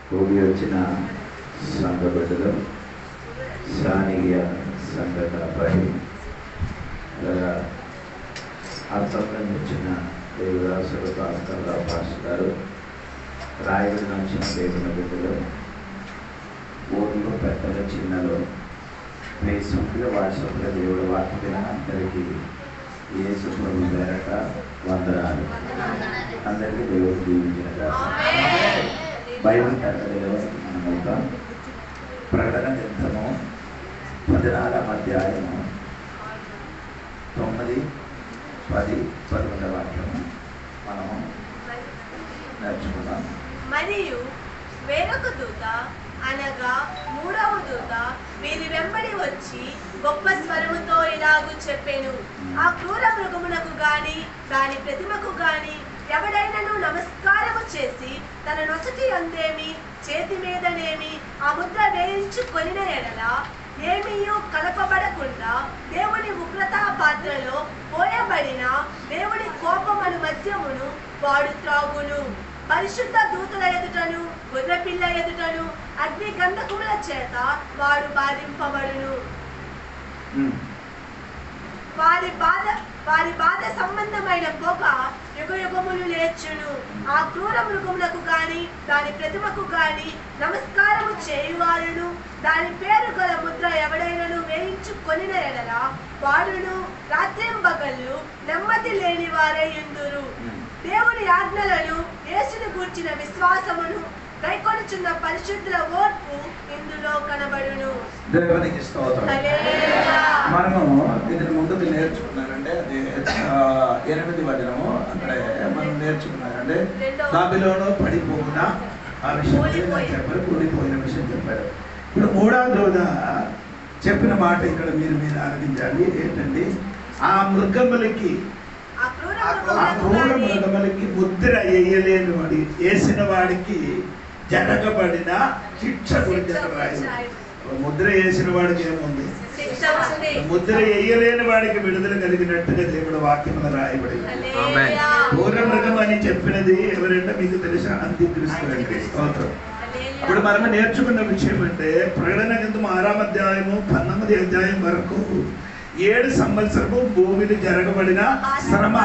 కూడి వచ్చిన సంఘ బిడ్డలు, స్థానిక సంఘ కాపరి, అర్థం వచ్చిన దేవదాసుడు భాస్కర్రావు పాస్టర్ గారు, రాయగడ నుంచి దేవుని బిడ్డలు, ఊర్లో పెద్దలు, చిన్నలు, ఫేస్బుక్లో, వాట్సాప్లో దేవుడు వాక్యం అందరికీ యేసు ప్రభు పేరట వందనాలు. అందరికీ దేవుడు దీవించిన బైబిల్ మనం ప్రకటన గ్రంథము 14వ అధ్యాయము 9, 10, 11 వాక్యము మనము నేర్చుకున్నాం. మరియు వేరొక దూత అనగా 3వ దూత వీరి వెంబడి వచ్చి గొప్ప స్వరముతో ఇలాగు చెప్పెను, ఆ క్రూర మృగమునకు గాని దాని ప్రతిమకు గాని ఎవడైనను నమస్కారము చేసి తన నొసటి అందేమి చేతి మీదనేమి ఆ ముద్ర వేయించుకొనిన ఎడల ఏమీయూ కలపబడకుండా దేవుని ఉగ్రతా పాత్రలో పోయబడిన దేవుని కోపమను మద్యమును వాడు త్రాగును. పరిశుద్ధ దూతల ఎదుటను గొర్రెపిల్ల ఎదుటను అగ్ని గంధకముల చేత వాడు బాధింపబడును. వారి బాధ సంబంధమైన పొగ యుగయుగములు లేచును. ఆ క్రూర మృగములకు గాని దాని ప్రతిమకు గాని నమస్కారము చేయువారును దాని పేరు గల ముద్ర ఎవడైనను వేయించుకొనిన ఎడల వాడును రాత్రింబగళ్ళు నెమ్మది లేని వారై యుందురు. దేవుని ఆజ్ఞలను యేసుని గూర్చిన విశ్వాసమును కైకొనుచున్న పరిశుద్ధుల ఓర్పు ఇందులో కనబడును. దేవునికి స్తోత్రం. మనము దీని ముందుకు నేర్చుకున్నారంటే అది 8వ వచనము అక్కడే మనం నేర్చుకున్నారంటే బాబిలోను పడిపోయిన ఆ విషయం చెప్పారు, కూలిపోయిన విషయం చెప్పారు. ఇప్పుడు 3వ దూత చెప్పిన మాట ఇక్కడ మీరు ఆలోచించాలి. ఏంటండి? ఆ మృగములకి ముద్ర వేయలేని వాడి వేసిన వాడికి జరగబడిన శిక్ష గురించి ముద్ర వేసిన వాడికి ఏముంది? ముద్ర వేయలేని వాడికి విడుదల కలిగినట్టుగా దేవుడు వాక్యములు రాయబడింది. క్రూర మృగం అని చెప్పినది ఎవరంటే మీకు తెలుసా? అంత్యక్రీస్తు అండి. ఇప్పుడు మనం నేర్చుకున్న విషయం అంటే ప్రకటన గ్రంథం 6వ అధ్యాయము 19వ అధ్యాయం వరకు 7 సంవత్సరము భూమిని జరగబడిన శ్రమ,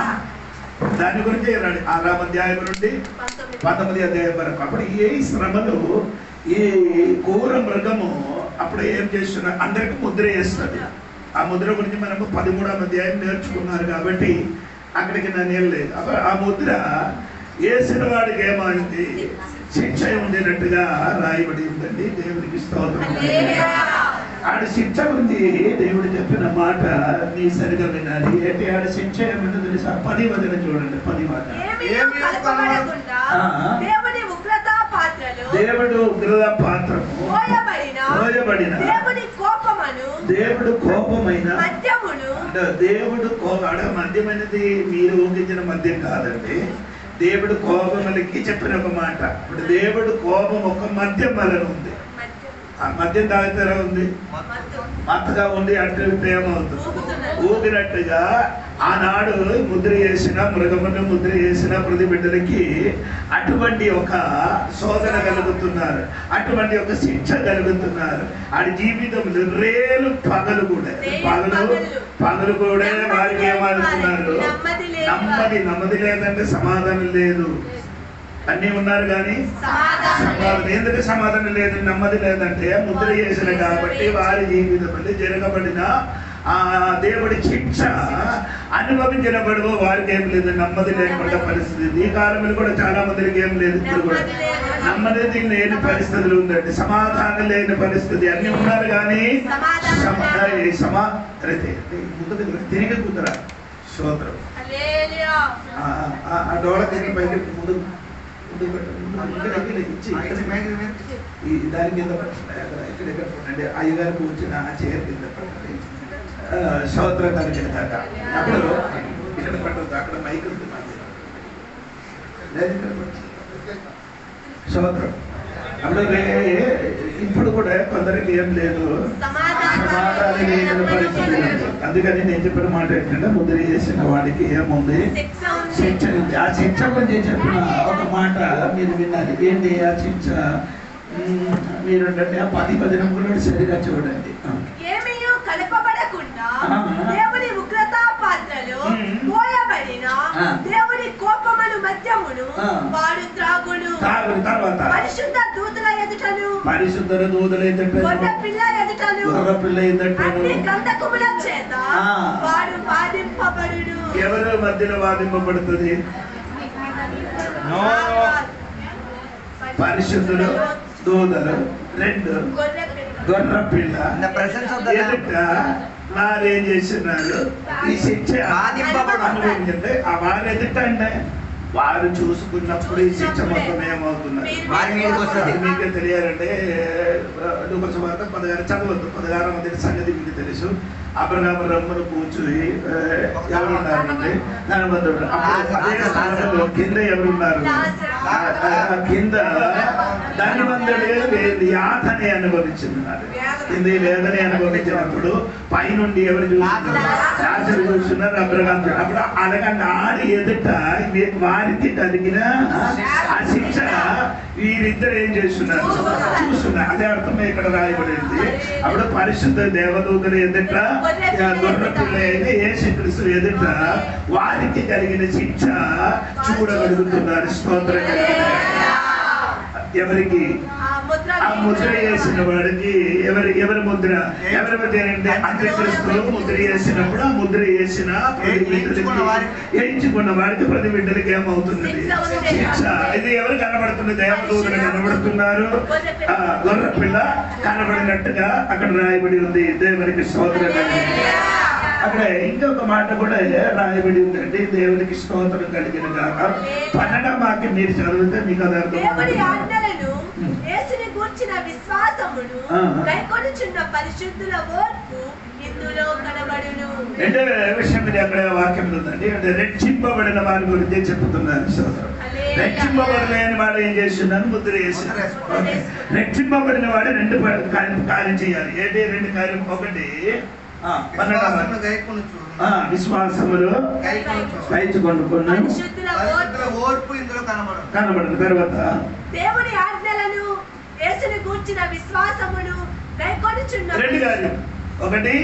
దాని గురించి 6వ అధ్యాయం నుండి 19వ అధ్యాయం వరకు. అప్పుడు ఏ శ్రమలు ఈ క్రూర మృగము అప్పుడు ఏం చేస్తున్నా అందరికి ముద్ర వేస్తుంది. ఆ ముద్ర గురించి మనము 13వ అధ్యాయం నేర్చుకున్నారు కాబట్టి అక్కడికి నేను వెళ్ళలేదు. అప్పుడు ఆ ముద్ర వేసిన వాడికి ఏమైంది? శిక్ష ఉండేటట్టుగా రాయబడి ఉందండి. దేవునికి స్తోత్రం. ఆడ శిక్ష ఉంది. దేవుడు చెప్పిన మాట నీ సరిగా వినాలి. ఏంటి ఆడ శిక్ష ఏమంటే తెలుసా? 10వ వచనం చూడండి. 10వ వచనం. దేవుడు ఉగ్రత పాత్రము పోయబడిన దేవుడు కోపమైన మద్యమును. దేవుడు మద్యమైనది మీరు ఊహించిన మద్యం కాదండి. దేవుడు కోపములకి చెప్పిన ఒక మాట. ఇప్పుడు దేవుడు కోపం ఒక మద్యం వలన ఉంది. ఆ మద్యం తాగుతారా ఉంది? మత్తగా ఉండి అంటే ఏమవుతుంది? ఊగినట్టుగా ఆనాడు ముద్ర చేసిన మృగమును ముద్ర చేసిన ప్రతి బిడ్డలకి అటువంటి ఒక శోధన కలుగుతున్నారు, అటువంటి ఒక శిక్ష కలుగుతున్నారు. ఆడి జీవితంలో రేలు పగలు కూడా పగలు కూడా వారికి ఏమవుతున్నారు? నెమ్మది లేదంటే సమాధానం లేదు. అన్నీ ఉన్నారు కానీ సమాధానం ఎందుకు సమాధానం లేదు? నెమ్మది లేదంటే ముద్ర చేసిన కాబట్టి వారి జీవితంలో జరగబడిన ఆ దేవుడి శిక్ష అనుభవించినప్పుడు వారికి ఏం లేదు, నెమ్మది లేకుండా పరిస్థితి. ఈ కాలంలో కూడా చాలా మందికి ఏం లేదు. ఇప్పుడు కూడా నెమ్మది లేని పరిస్థితులు ఉందండి, సమాధానం లేని పరిస్థితి. అన్ని ఉన్నారు కానీ ముందు తిరిగి కుదరా స్తోత్రం. ఆ డోళ తిరిగి పైకి ముందు దాని కింద ఎక్కడెక్కడ పట్టండి. అయ్యగారికి వచ్చిన ఆ చైర్ కింద పట్టండి. స్తోత్రం కలిగిన దాక అప్పుడు ఇక్కడ పట్టదు, అక్కడ మైక్ ఉంది. స్తోత్రం. అప్పుడు ఇప్పుడు కూడా కొందరికి ఏం లేదు, సమాధానం లేని పరిస్థితి. అందుకని నేను చెప్పిన మాట ఏంటంటే ముద్ర చేసిన వాడికి ఏముంది? శిక్ష ఉంది. ఆ శిక్ష గురించి చెప్పిన ఒక మాట మీరు విన్నారు. ఏంటి ఆ శిక్ష? మీరు 10 వచనం కూడా సరిగా చూడండి. ఏమీ కలపబడకుండా దేవుని ఉగ్రతా పాత్రలో పోయబడిన దేవుని కోపమును మద్యమును వాడు త్రాగును. తర్వాత పరిశుద్ధ దూతల ఎదుటను గొర్రె పిల్ల ఎదుటను అన్ని గంధకముల చేత వాడు వాదింపబడును. ఎవరు మధ్యలో వాదింపబడుతుంది? పరిశుద్ధులు, దూతలు, 2 గొర్రె పిల్ల ఎదుట వారేం చేస్తున్నారు? ఈ శిక్ష అనుభవించండి. ఆ వారు ఎదుట అంటే వారు చూసుకున్నప్పుడు ఈ శిక్ష మొత్తం ఏమవుతున్నారు మీకే తెలియాలంటే లూకా సువార్త 16 చదవద్దు. 16వ సంగతి మీకు తెలుసు. అబ్రహాము రమ్మను కూర్చుని ఎవరున్నారంటే ధనవంతుడు. కింద ఎవరున్నారు? కింద ధనవంతుడే యాతనే అనుభవించున్నారు. కింద వేదనే అనుభవించినప్పుడు పైనుండి ఎవరు చూస్తున్నారు? చూస్తున్నారు అబ్రహాము. అప్పుడు అలాగంటే ఆడి ఎదుట వారికి కలిగిన ఆ శిక్ష వీరిద్దరు ఏం చేస్తున్నారు? చూస్తున్నారు. అదే అర్థమే ఇక్కడ రాయబడింది. అప్పుడు పరిశుద్ధ దేవదూతలు ఎదుట గొర్రె పిల్ల అయిన యేసుక్రీస్తు ఎదుట వారికి కలిగిన శిక్ష చూడగలుగుతున్నారు. స్తోత్రం. ఎవరికి? ఆ ముద్ర వేసిన వాడికి. ఎవరి ముద్ర? ఎవరి ముద్ర అంటే అంత్యక్రీస్తులు ముద్ర వేసినప్పుడు ఆ ముద్ర వేసిన ప్రతి బిడ్డలకి ఎంచుకున్న వాడికి ప్రతి బిడ్డలకి ఏమవుతుంది? శిక్ష. ఇది ఎవరు కనబడుతుంది? దేవదూతలు కనబడుతున్నారు. గొర్రె పిల్ల కనబడినట్టుగా అక్కడ రాయబడి ఉంది. దేవునికి స్తోత్రం. అక్కడ ఇంకొక మాట కూడా రాయబడి ఉందండి. దేవునికి స్తోత్రం కలిగిన కాక 12వ వాక్యం మీరు చదివితే మీకు అది అర్థం. యేసుని గూర్చిన విశ్వాసమును కైకొనుచున్న పరిశుద్ధుల ఓర్పు ఇందులో కనబడును. అంటే విషయం ఇది అక్కడ వాక్యం ఉందండి. అంటే రక్షింపబడిన వారి గురించి చెప్తున్నారు. రక్షింపబడలేని వాడు ఏం చేస్తున్నాను? ముద్ర వేస్తున్నారు. రక్షింపబడిన వాడు 2 కార్యం చేయాలి. ఏంటి 2 కార్యం? ఒకటి విశ్వాసములు కైకొనుకున్న ఓర్పు ఇందులో కనబడదు. తర్వాత దేవుని ఆజ్ఞలను యేసుని గూర్చిన విశ్వాసమును కైకొనుచున్న 2 కార్యం. ఒకటి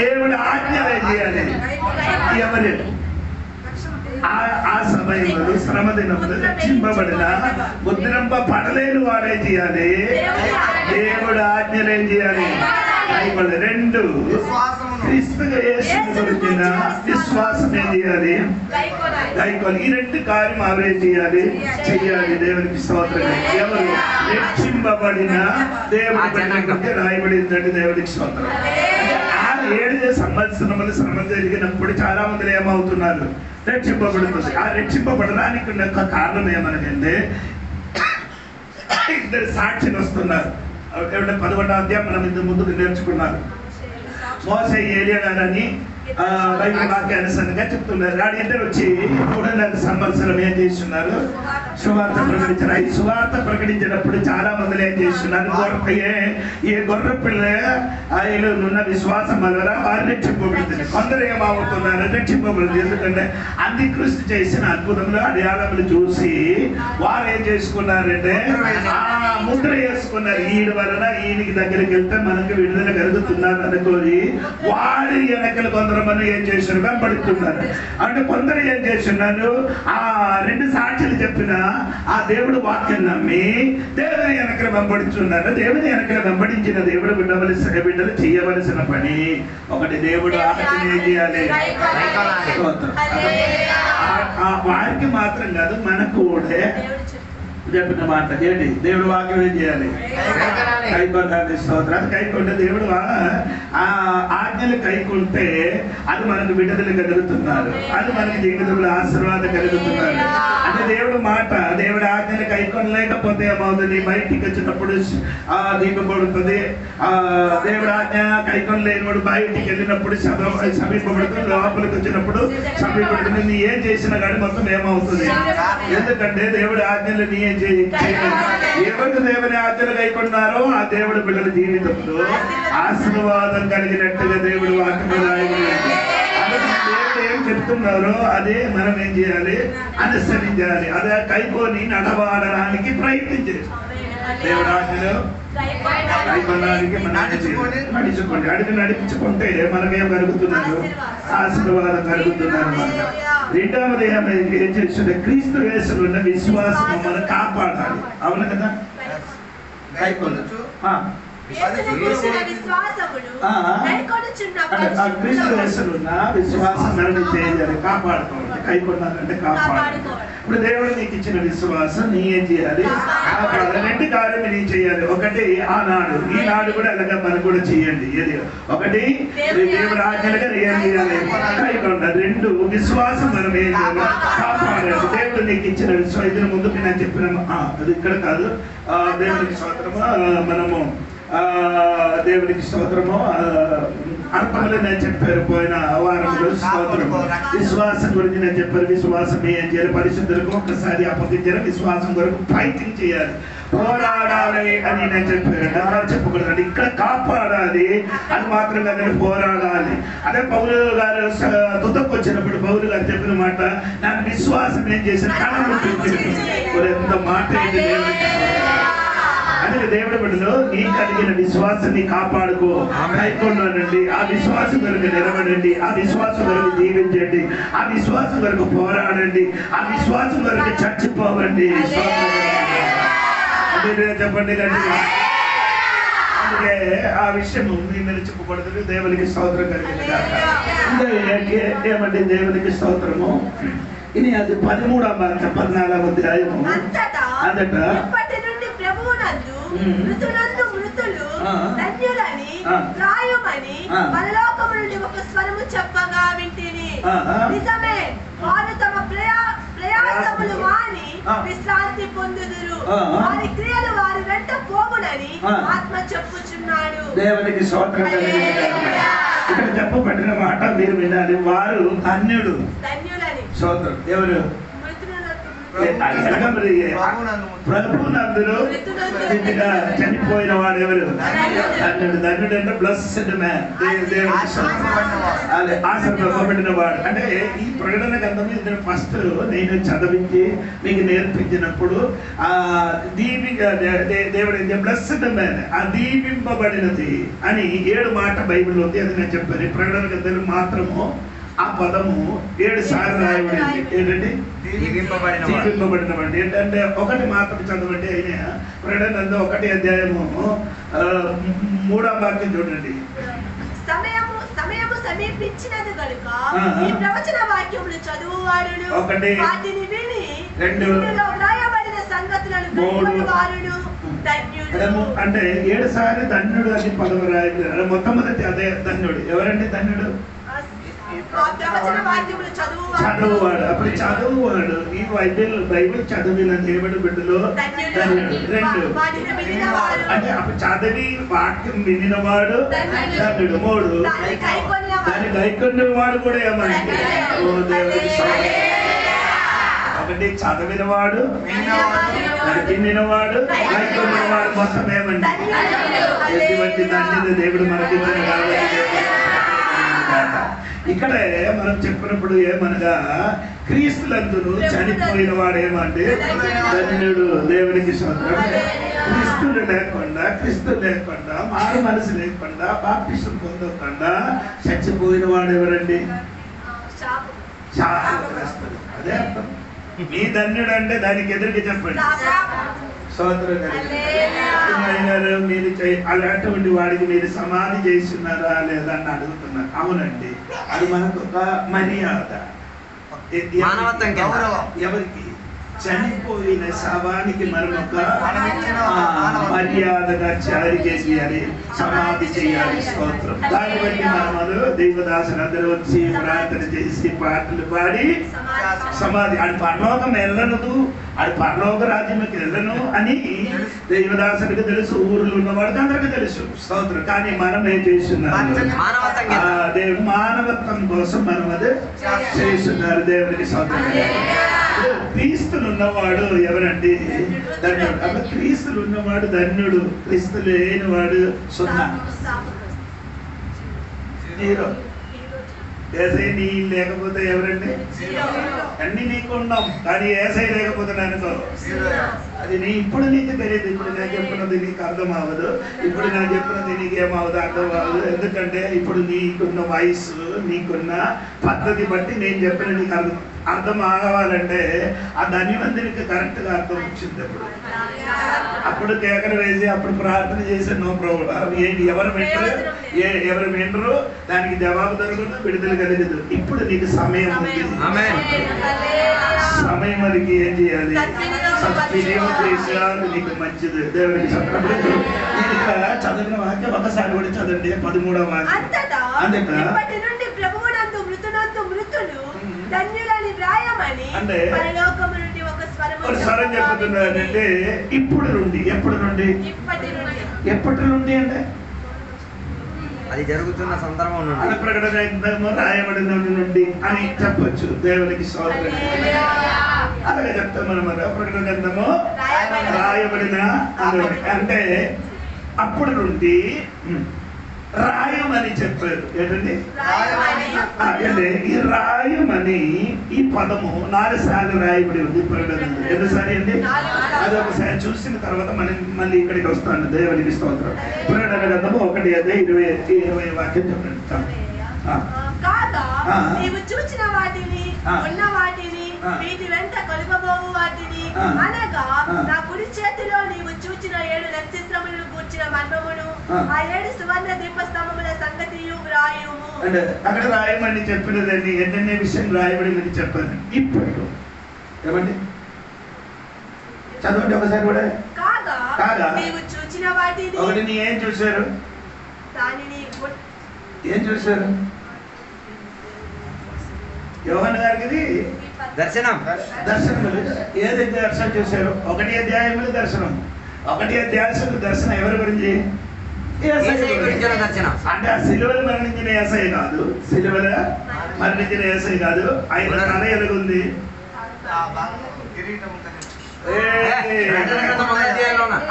దేవుడి ఆజ్ఞలు ఏం చేయాలి? ఎవరు ఆ సమయంలో శ్రమ దినములు రక్షింపబడిన ముద్రింపబడలేని వాడే చేయాలి. దేవుడు ఆజ్ఞలు ఏం చేయాలి? 2 క్రీస్తుగా యేసుని గురించిన విశ్వాసం ఏం చేయాలి? కైకొనాలి. ఈ 2 కార్యం ఆవిడే చెయ్యాలి. దేవునికి స్తోత్రం. ఎవరు? రక్షింపబడిన దేవుడి రాయబడిందంటే దేవునికి స్తోత్రం. ఆ 7 సంవత్సరములు శ్రమ జరిగినప్పుడు చాలా మంది ఏమవుతున్నారు? రక్షింపబడుతుంది. ఆ రక్షింపబడడానికి ఉన్న కారణం ఏమనకంటే 2 సాక్షులు వస్తున్నారు. 11వ అధ్యాయం మనం ఇంత ముందుకు నేర్చుకున్నారు. మోసే, ఏలియా గారని బైబిల్ వాక్యానుసారంగా చెప్తున్నారు. ఆడ ఇద్దరు వచ్చి 3.5 సంవత్సరం ఏం చేస్తున్నారు? సువార్త ప్రకటించారు. ఈ సువార్త ప్రకటించినప్పుడు చాలా మంది ఏం చేస్తున్నారు? ఏ గొర్రె పిల్ల ఆయన ఉన్న విశ్వాసం వల్ల వారు రక్షింపబడుతుంది. కొందరు ఏమవుతున్నారు? రక్షింపబడుతుంది. ఎందుకంటే అంత్యక్రీస్తు చేసిన అద్భుతములు అడయాళములు చూసి వారు ఏం చేసుకున్నారంటే ముద్ర వేసుకున్నారు. ఈయన వలన ఈయనకి దగ్గరికి వెళ్తే మనకు విడుదల కలుగుతున్నారు అనుకోని వారి వెనకలు కొందరు ఏం చేస్తున్నారు? వెంబడుతున్నారు. అంటే కొందరు ఏం చేస్తున్నారు? ఆ 2 సాక్షులు చెప్పిన ఆ దేవుడు వాక్యం నమ్మి దేవుని వెనకలు వెంబడిస్తున్నారు. దేవుని వెనకలు వెంబడించిన దేవుడు బిడ్డలు చేయవలసిన పని ఒకటి. దేవుడు ఆలోచన ఏం చేయాలి? వారికి మాత్రం కాదు, మనకు కూడా చెప్పిన మాట ఏంటి? దేవుడు వాక్యం ఏం చేయాలి? కైకొనాలి. స్తోత్రాలు. కైకొంటే దేవుడు ఆ ఆజ్ఞలు కైకుంటే అది మనకు విడుదల కలుగుతున్నారు. అది మనకి జీవితంలో ఆశీర్వాదం కలుగుతున్నారు. అంటే దేవుడు మాట, దేవుడి ఆజ్ఞలు కైకొనలేకపోతే ఏమవుతుంది? బయటికి వచ్చినప్పుడు దీపబడుతుంది. దేవుడు ఆజ్ఞ కైకొనలేని వాడు బయటికి వెళ్ళినప్పుడు సమీపబడుతుంది. లోపలికి వచ్చినప్పుడు సమీపడుతుంది. నీ ఏం చేసినా కానీ మొత్తం ఏమవుతుంది? ఎందుకంటే దేవుడి ఆజ్ఞలు నీ ఎవరు దేవుని ఆజ్ఞలు కైకొన్నారో ఆ దేవుడు బిడ్డల జీవితంలో ఆశీర్వాదం కలిగినట్టుగా దేవుడు వాక్యం రాయబడింది. దేవుడు ఏం చెప్తున్నారో అదే మనం ఏం చేయాలి, అనుసరించాలి. అదే కైకొని నడవాడడానికి ప్రయత్నించాలి. దేవుడు ఆజ్ఞలు కైకొనడానికి మనం నడుచుకోండి. అడిగి నడిపించుకుంటే మనకేం కలుగుతున్నారు, ఆశీర్వాదం కలుగుతున్నారు అన్నమాట. రెండవది ఏం చేస్తుంటే క్రీస్తు యేసులో ఉన్న విశ్వాసం మనం కాపాడాలి. అవును కదా, కైకొనొచ్చు. క్రీస్తు యేసులో ఉన్న విశ్వాసం మనం చేయాలి, కాపాడుకోవాలి. కైకొన్నారంటే కాపాడాలి. ఇప్పుడు దేవుడు నీకు ఇచ్చిన విశ్వాసం నీ ఏం చేయాలి, కాపాడాలి. రెండు కార్యం నీ చేయాలి. ఒకటి ఆనాడు, ఈనాడు కూడా అలాగే మనం కూడా చేయండి. ఏది ఒకటి దేవుడు ఆజ్ఞలుగా ఏం చేయాలి, కైకొండ. రెండు విశ్వాసం మనం ఏం చేయాలి, కాపాడాలి. దేవుడు నీకు ఇచ్చిన విశ్వాసం ఇది ముందుకు నేను చెప్పినాము. అది ఇక్కడ కాదు. దేవునికి స్తోత్రము. మనము దేవునికి స్తోత్రము. అర్థంలో నేను చెప్పారు పోయిన వారంలో స్తోత్రము. విశ్వాసం గురించి నేను చెప్పారు. విశ్వాసం ఏం చేయాలి, పరిశుద్ధులకు ఒక్కసారి అప్పగించాలి. విశ్వాసం కొరకు ఫైటింగ్ చేయాలి, పోరాడాలి అని నేను చెప్పాను. చెప్పకూడదు, ఇక్కడ కాపాడాలి. అది మాత్రం కాదు, పోరాడాలి. అదే పౌలు గారు తుదకు వచ్చినప్పుడు పౌలు గారు చెప్పిన మాట, నాకు విశ్వాసం ఏం చేశాను, కళ ఎంత మాట ఏంటి దేవుడికి. అందుకే దేవుడి బిడ్డలు నీ కలిగిన విశ్వాసాన్ని కాపాడుకో, కైకొనండి. ఆ విశ్వాసం కొరకు నిలబడండి, ఆ విశ్వాసం కొరకు జీవించండి, ఆ విశ్వాసం కొరకు పోరాడండి, ఆ విశ్వాసం కొరకు చచ్చిపోవండి. చెప్పండి గట్టిగా. అందుకే ఆ విషయం మీ మీద చెప్పకూడదు. దేవునికి స్తోత్రం కలిగింది కాక. ఏమంటే దేవునికి స్తోత్రము. ఇది అది 13వ 14వ అధ్యాయము. అంతటా మృతులందు మృతులు ధన్యులని ప్రాయమని పరలోకము నుండి ఒక స్వరము చెప్పగా వింటిని. నిజమే, వారు తమ ప్రయాసములు మాని విశ్రాంతి పొందుదురు, వారి క్రియలు వారి వెంట పోవునని ఆత్మ చెప్పుచున్నాడు. దేవునికి స్తోత్రం. ఇక్కడ చెప్పబడిన మాట మీరు వినాలి. వారు ధన్యుడు, ధన్యులని. స్తోత్రం. ఎవరు? ప్రభునందులో చనిపోయిన వాడు ఎవరు? ధన్యుడు. ధన్యుడు అంటే బ్లెస్డ్ మ్యాన్, ఆశీర్వదింపబడిన వాడు. అంటే ఈ ప్రకటన గ్రంథం ఇది ఫస్ట్ నేను చదివించి మీకు నేర్పించినప్పుడు ఆ దేవుడు బ్లెస్డ్ మ్యాన్, ఆ దీవింపబడినది అని 7 మాట బైబిల్ ఉంది. అది నేను చెప్పాను. ఈ ప్రకటన గ్రంథం మాత్రము ఆ పదము 7 సార్లు రాయబడింది. ఏంటంటే దీవింపబడినవాడు. ఏంటంటే ఒకటి మాత్రం చదవండి. అయినా ప్రకటన 1వ అధ్యాయము 3వ వాక్యం చూడండి. సమయము సమీపించినది గనుక ఈ ప్రవచన వాక్యములు చదువువాడును వాటిని విని ఇందులో వ్రాయబడిన సంగతులను గ్రహించువాడును ధన్యుడు. అంటే 7 సార్లు ధన్యుడు అని పదము రాయబడింది. మొట్టమొదటి అదే ధన్యుడు. ఎవరండి ధన్యుడు? చదువువాడు. అప్పుడు చదువువాడు. ఈ బైబిల్ చదివిన దేవుడి బిడ్డలో ధన్యుడు. 2 అంటే అప్పుడు చదివి వాక్యం వినినవాడు ధన్యుడు. 3 దాన్ని గైకొన్న వాడు కూడా ఏమంటే ఒకటి చదివినవాడు, వినినవాడు, గైకొన్నవాడు, మొత్తం ఏమండి ఎటువంటి ధన్యత దేవుడు మనకి. ఇక్కడే మనం చెప్పినప్పుడు ఏమనగా క్రీస్తులందును చనిపోయిన వాడు ఏమంటే ధన్యుడు. దేవునికి స్తోత్రం. క్రీస్తు లేకుండా మారు మనసు లేకుండా బాప్టిజం పొందకుండా చచ్చిపోయిన వాడు ఎవరండి? శాపగ్రస్తుడు. అదే అర్థం. మీ ధన్యుడు అంటే దానికి ఎదురుగా చెప్పండి. స్తోత్రం గారు మీరు అలాంటి వాడికి మీరు సమాధి చేస్తున్నారా లేదా అని అడుగుతున్నారు. అవునండి, అది మనకు ఒక మర్యాద. ఎవరికి? చనిపోయిన శవానికి మనం ఒక మర్యాదగా జారీ చేయాలి, సమాధి చేయాలి. స్తోత్రం. దాన్ని బట్టి మనము దేవదాసులు అందరూ వచ్చి ప్రార్థన చేసి పాటలు పాడి సమాధి ఆడి పరలోకం వెళ్ళనదు, ఆడి పరలోక రాజ్యంలోకి వెళ్ళను అని దేవదాసులకు తెలుసు, ఊర్లో ఉన్నవాడికి అందరికీ తెలుసు. స్తోత్రం. కానీ మనం ఏం చేస్తున్నాము? మానవత్వం కోసం మనం అది చేస్తున్నారు. దేవునికి స్తోత్రం. క్రీస్తులు ఉన్నవాడు ఎవరండి? ధన్యుడు. అప్పుడు క్రీస్తులు ఉన్నవాడు ధన్యుడు, క్రీస్తు లేనివాడు సున్నా. ఏసై నీ లేకపోతే ఎవరండి? అన్ని నీకు ఉన్నాం, కానీ ఏసై లేకపోతే అనుకో అది ఇప్పుడు నీకు తెలియదు. ఇప్పుడు నేను చెప్పినది నీకు అర్థం అవ్వదు, ఇప్పుడు నేను చెప్పినది నీకు ఏమవుదు అర్థం అవ్వదు. ఎందుకంటే ఇప్పుడు నీకున్న వయసు, నీకున్న పద్ధతి బట్టి నేను చెప్పిన నీకు అర్థం ఆగవాలంటే ఆ ధన్యవంతునికి కరెక్ట్గా అర్థం వచ్చింది. అప్పుడు కేకలు వేసి అప్పుడు ప్రార్థన చేసే నో ప్రాబ్లం. ఏంటి ఎవరు వినరు, దానికి జవాబు దొరకదు, విడుదల కలిగదు. ఇప్పుడు నీకు సమయం ఉంది. సమయం వరకు ఏం చేయాలి? సద్వినియోగం చేసేవాళ్ళు నీకు మంచిది. దేవుడికి చెప్పినప్పుడు చదివిన వాక్యం ఒకసారి కూడా చదవండి. 13వ వాక్యం. అంటే ఒక స్వరం చెప్తున్నారంటే ఇప్పుడు నుండి, ఎప్పటి నుండి? ఎప్పటి నుండి అంటే అది జరుగుతున్న సందర్భం నుండి, ప్రకటన గ్రంథము రాయబడిన నుండి అని చెప్పొచ్చు. దేవునికి స్తోత్రం. అలాగే చెప్తాం అనమాట. ప్రకటన గ్రంథము రాయబడిన అంటే అప్పుడు నుండి రాయమని చెప్పారు. ఏంటండి? ఈ రాయమని ఈ పదము 4 సార్లు రాయబడి ఉంది ప్రకటన. ఎన్నిసారి అండి? అది ఒకసారి చూసిన తర్వాత మళ్ళీ ఇక్కడికి వస్తాను. దేవునికి స్తోత్రం. ప్రకటన గ్రంథము 1:20 వాక్యం చెప్పండి. నీవు చూచిన వాటిని, ఉన్న వాటిని, వీటి వెంట కలుగబోవు వాటిని, అనగా నా కుడి చేతిలో నీవు చూచిన 7 నక్షత్రములను కూర్చిన మర్మమును, ఆ 7 సువర్ణ దీపస్తంభముల సంగతియు వ్రాయుము. అంటే అక్కడ రాయమని చెప్పినదండి. ఎన్నెన్నే విషయం రాయబడిందని చెప్పాను. ఇప్పుడు ఏమండి చదవండి ఒకసారి కూడా. కాగా నీవు చూచిన వాటిని, ఒకటి ఏం చూశారు? దానిని ఏం చూశారు? యోహాను గారికి దర్శనం. ఏది దర్శనం చూశారు? 1 అధ్యాయములు దర్శనం. 1 అధ్యాయం దర్శనం ఎవరి గురించి? అంటే ఆ సిలువలు మరణించిన యేసయ్య కాదు, సిలువల మరణించిన యేసయ్య కాదు. ఆయన తల ఎలుగుంది.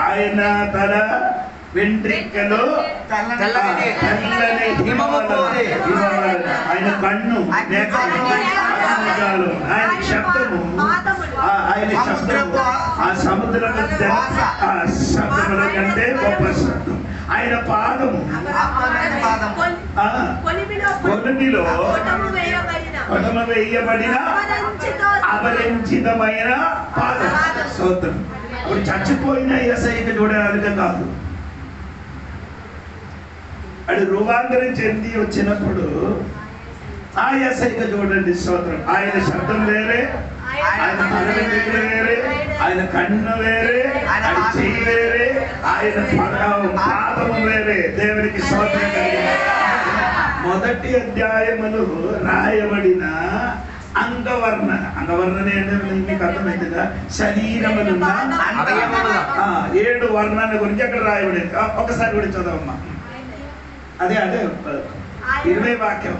ఆయన తల వెంట్రికలు తెల్లని ఆయన కన్ను, ఆయన శబ్దము, ఆ సముద్రము శబ్దముల కంటే గొప్ప శబ్దం. ఆయన పాదము కొలిమిలో కొటమ వేయబడిన అపరిచితమైన పాదం. స్తోత్రం. అప్పుడు చచ్చిపోయిన యేసయ్యకి చూడడానికి కాదు, అది రూపాంతరం చెంది వచ్చినప్పుడు ఆ యేసయ్యకి చూడండి. స్తోత్రం. ఆయన శబ్దం వేరే, ఆయన తల వేరే, ఆయన కన్ను వేరే, ఆయన చెయ్యి వేరే, ఆయన పాదము వేరే. దేవునికి స్తోత్రం. మొదటి అధ్యాయములు రాయబడిన అంగవర్ణ మీకు అర్థమైందిగా? శరీరములున్న 7 వర్ణాల గురించి అక్కడ రాయబడింది. ఒకసారి కూడా చదవమ్మా. అదే 20 వాక్యం.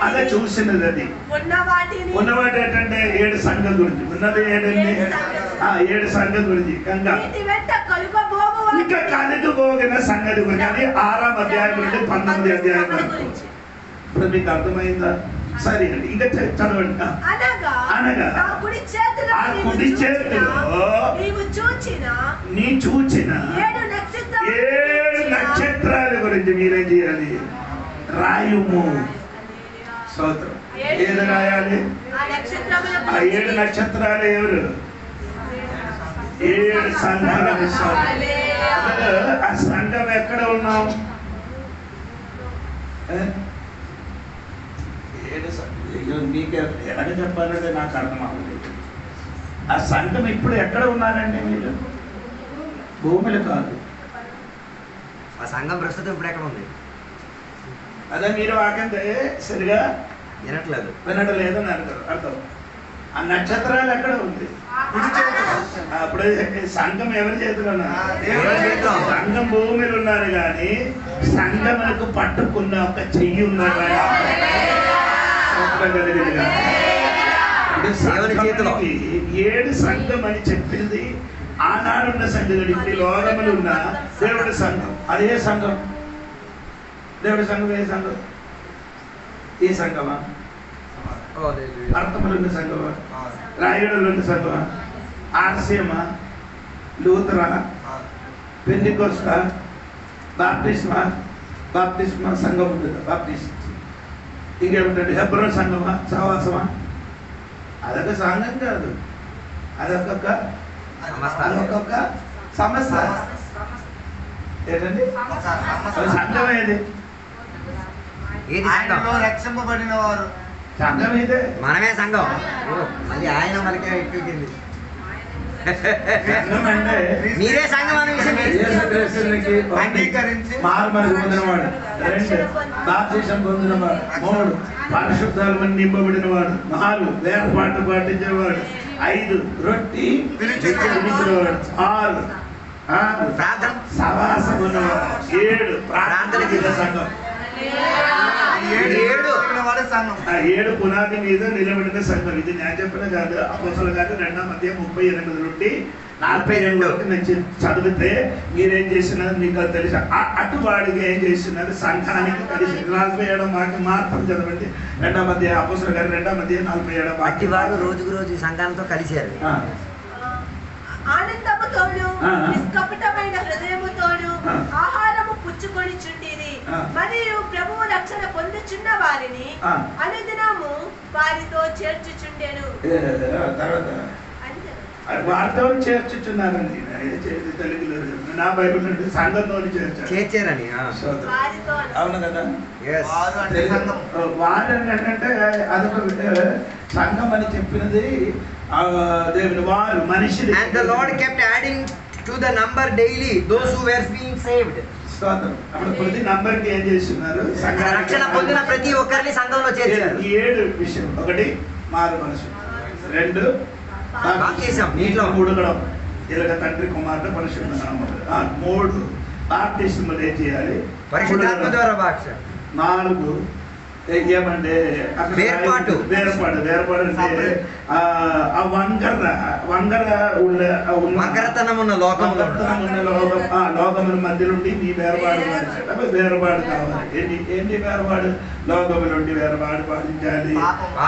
అదే చూసినది. అది ఉన్నవాటి ఏంటంటే 7 సంఘం గురించి ఉన్నది. ఏడండి 7 సంఘం గురించి. ఇంకా కలుగుబోగిన సంగతి గురించి. అది 6వ అధ్యాయం నుండి 19వ అధ్యాయం వరకు. ఇప్పుడు మీకు అర్థమైందా? సరే అండి, ఇంకా చదవండి. అనగా ఆ కుడి చేతిలో నీ చూచిన 7 నక్షత్రాల గురించి మీరేం చేయాలి? రాయుము. స్తోత్రం. ఏది రాయాలి? ఆ 7 నక్షత్రాలు ఎవరు? 7 సంఘాలు. ఆ సంఘం ఎక్కడ ఉన్నాం? మీకు ఎలాగ చెప్పాలంటే నాకు అర్థం అవ్వలేదు. ఆ సంఘం ఇప్పుడు ఎక్కడ ఉన్నారండి మీరు? భూమిలో కాదు. ఆ సంఘం ప్రస్తుతం ఇప్పుడు ఎక్కడ ఉంది? అదే మీరు వాకంటే సరిగా వినట్లేదు అని అర్థం. ఆ నక్షత్రాలు ఎక్కడ ఉంది? అప్పుడు సంఘం ఎవరి చేతిలో ఉన్నారు? సంఘం భూమిలో ఉన్నారు, కానీ సంఘములకు పట్టుకున్న ఒక చెయ్యి ఉన్నారు. 7 సంఘం అని చెప్పింది ఆనాడున్న సంఘం. ఇప్పుడు లోకములు ఉన్న దేవుడి సంఘం. అదే సంఘం దేవుడి సంఘం ఏ సంఘం? ఈ సంఘమా? అర్థములున్న సంఘమా? రాయుడులున్న సంఘమా? ఆర్సీయమా? లూథరా? పెంటెకోస్తా? బాప్టిస్మా సంఘం ఉంటుంది. బాప్టిస్ట్ ఇంకేమిటంటే హెబ్రోన్ సంఘమా? సహవాసమా? అదొక సంఘం కాదు, అదొక సమస్య. ఏంటండి సంఘం? ఏది రక్షింపబడిన వారు సంఘం అయితే మనమే సంఘం. మళ్ళీ ఆయన మనకే ఎక్కింది. సంఘం అంటే మీరే సంఘం అనే విషయం యేసుక్రీస్తునికి అంగీకరించి మారుమనసు పొందినవాడు, 2 బాప్తిసం పొందినవాడు, 3 పరిశుద్ధాత్మని నింపబడినవాడు, 4 వేర్పాటు పాటించేవాడు, 5 రొట్టి విరిచినవాడు, 6 ప్రార్థన సవాసం ఉన్నవాడు, 7 ప్రార్థన గీత సంఘం. 7 పునాది మీద నిలబడిన సంఘం. ఇది నేను చెప్పిన కాదు, అపోస్తలుల కార్యాలు 2వ అధ్యాయం 38 నుండి 42 వరకు నేను చదివితే మీరేం చేస్తున్నారు మీకు తెలుసు. అటువాడికి ఏం చేస్తున్నారు? సంఘానికి కలిసి 47 వాక్యం మాత్రం చదవండి. 2వ అధ్యాయం అపోస్తలుల కార్యాలు 2వ అధ్యాయం 47 వాక్యం. వారు రోజుకు రోజు సంఘాలతో కలిశారు. ఆనందముతోను నిష్కపటమైన హృదయముతోను ఆహారము పుచ్చుకొని చుండిరి, మరియు ప్రభువు రక్షణ పొందుచున్న వారిని అనుదినము వారితో చేర్చుచుండెను. వారితో చేర్చుచున్నారండి. తెలుగులో నా బైబిల్ నుండి సంఘంతో చేర్చారని. అవును కదా. వారు ఏంటంటే అదొక సంఘం అని చెప్పినది దేవుని వారు మనిషి. And the Lord kept adding to the number daily those who were being saved. అప్పుడు ప్రతి నంబర్కి ఏం చేస్తున్నారు? రక్షణ పొందిన ప్రతి ఒక్కరిని సంఘంలో చేర్చారు. 7 విషయం. 1 మారు మనసు, 2 బాప్తిసం, 3 కూడా ఇలాగ తండ్రి కుమారుడు పరిశుద్ధ నామములు, 3 బాప్తిస్మం ఏం చేయాలి? పరిశుద్ధాత్మ ద్వారా బాప్తిసం, 4 ఏమంటే వేర్పాటు అంటే ఆ వంకరతనం ఉన్న లోకముల మధ్య నుండి మీ వేరబాడు కావాలి. ఏంటి వేరబాడు? లోకము నుండి వేరబాటు పాటించాలి,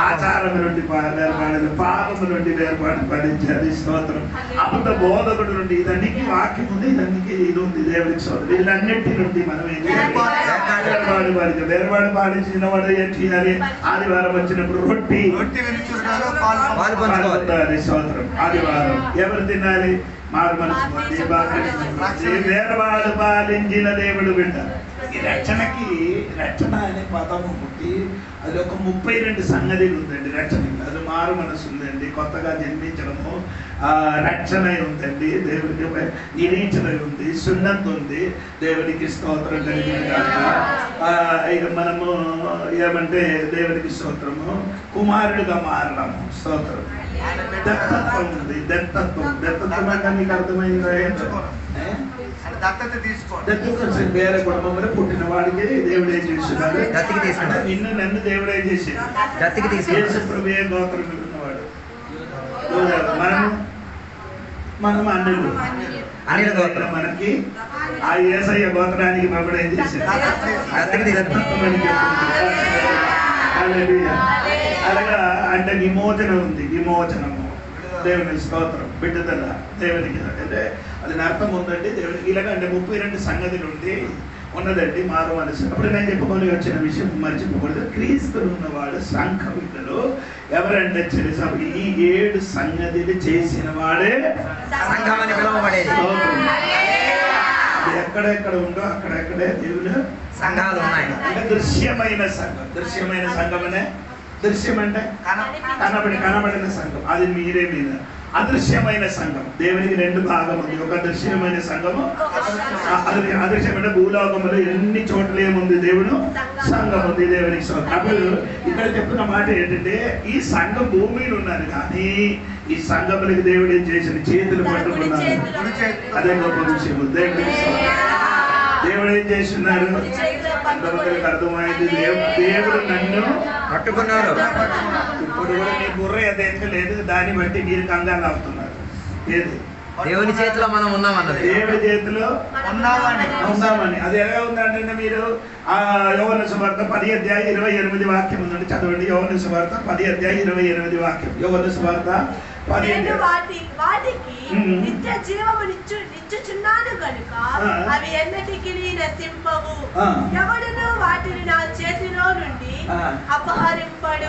ఆచారము నుండి వేరబాడు, పాపము నుండి వేరబాటు పాటించాలి. స్తోత్రం. అబద్ధ బోధకుడు నుండి ఇదన్నికి వాక్యం ఉంది, ఇదన్నికి ఇది ఉంది. దేవుడికి స్తోత్రం. వీళ్ళన్నింటి నుండి మనం ఏం చేయాలి? వేరబాటు పాటించిన వాడు ఏం చేయాలి? ఆదివారం వచ్చినప్పుడు రొట్టి పాల్పంచుకోవాలి. స్తోత్రం. ఆదివారం ఎవరు తినాలి? మారు మనసు పొంది వేరబాటు పాలించిన దేవుడు బిడ్డ. ఈ రక్షణకి రక్షణ అనే పదము పుట్టి అది ఒక 32 సంగతులు ఉందండి. రక్షణకి అది మారు మనసు ఉందండి, కొత్తగా జన్మించడము, రక్షణ ఉందండి, దేవుడికి నిరీక్షణ ఉంది, సున్నత ఉంది. దేవుడికి స్తోత్రం కలిగిన ఇక మనము ఏమంటే దేవుడికి స్తోత్రము కుమారుడిగా మారడము. స్తోత్రం. దత్తత్వం ఉంది. దత్తత్వం అంటే మీకు అర్థమైంది. దత్తత తీసుకోండి. వేరే కుటుంబంలో పుట్టిన వాడికి దేవుడు ఏం చేస్తున్నాడు? నన్ను దేవుడు ఏం చేసాడు? యేసుప్రభువే గోత్రం ఉన్నవాడు. మనం అన్యులు గోత్రం. మనకి ఆ యేసయ్య గోత్రానికి మమ్మల్ని ఏం చేశాడు? అలాగా అంటే విమోచన ఉంది. విమోచనము దేవుని స్తోత్రం. బిడ్డదల దేవునికి అంటే అది అర్థం ఉందండి. దేవునికి ఇలాగ అంటే 32 సంగతులు ఉండి ఉన్నదండి మారు మనసు. అప్పుడు నేను చెప్పుకొని వచ్చిన విషయం మర్చిపోకూడదు. క్రీస్తులు ఉన్నవాడు సంఘమికులు ఎవరంటే తెలుసా? ఈ 7 సంగతులు చేసిన వాడే సంఘమని పిలువబడేది. ఎక్కడెక్కడ ఉందో అక్కడెక్కడే దేవుడు సంఘాలు ఉన్నాయి. అంటే దృశ్యమైన సంఘం. దృశ్యమైన సంఘం అనే దృశ్యం అంటే కనబడిన సంఘం. అది మీరే మీద. అదృశ్యమైన సంఘం దేవునికి 2 భాగం ఉంది. ఒక దృశ్యమైన సంఘము, అదృశ్యమైన భూలోకములు ఎన్ని చోట్ల ఏముంది? దేవుడు సంఘం ఉంది. దేవునికి అప్పుడు ఇక్కడ చెప్తున్న మాట ఏంటంటే ఈ సంఘం భూమిలో ఉన్నారు, కానీ ఈ సంఘములకు దేవుడు ఏం చేసిన? చేతులు పట్టుకున్నారు. అదే గొప్ప విషయం. దేవుడు ఏం చేస్తున్నారు? కొంతమందికి అర్థమైంది. దేవుడు నన్ను పట్టుకున్నారు. ఇప్పుడు కూడా మీ బుర్ర ఏదైతే లేదు, దాన్ని బట్టి మీరు కంగారు ఆపుతున్నారు. ఏది దేవుని చేతిలో మనం ఉన్నామన్నది. దేవుడి చేతిలో ఉన్నామని. అది ఎలా ఉందంటే మీరు యోహాను సువార్త 10:28 వాక్యం ఉందండి, చదవండి. యోహాను సువార్త 10:28 వాక్యం. యోహాను సువార్త 10. వాటికి నిత్య జీవము నిచ్చుచున్నాను కనుక అవి ఎన్నటికి నశింపవు. ఎవడును వాటిని నా చేతిలో నుండి అపహరింపడు.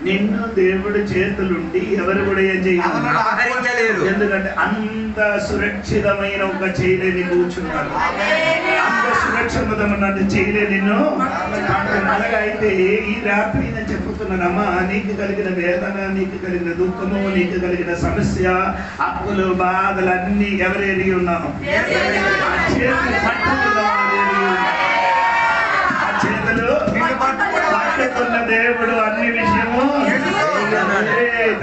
నిన్ను దేవుడు చేతులుండి ఎవరు కూడా ఏం చేయలేరు. ఎందుకంటే అంత సురక్షితమైన ఒక చేయలేని కూర్చున్నాడు. అంత సురక్షితమైన చేయలేని నిన్ను. అలాగా అయితే ఈ రాత్రి నేను చెప్పుతున్నానమ్మా, నీకు కలిగిన వేదన, నీకు కలిగిన దుఃఖము, నీకు కలిగిన సమస్య, అప్పులు, బాధలు అన్ని ఎవరు ఎరిగి ఉన్నాము? చేతులు పట్టుకున్న దేవుడు అన్ని విషయము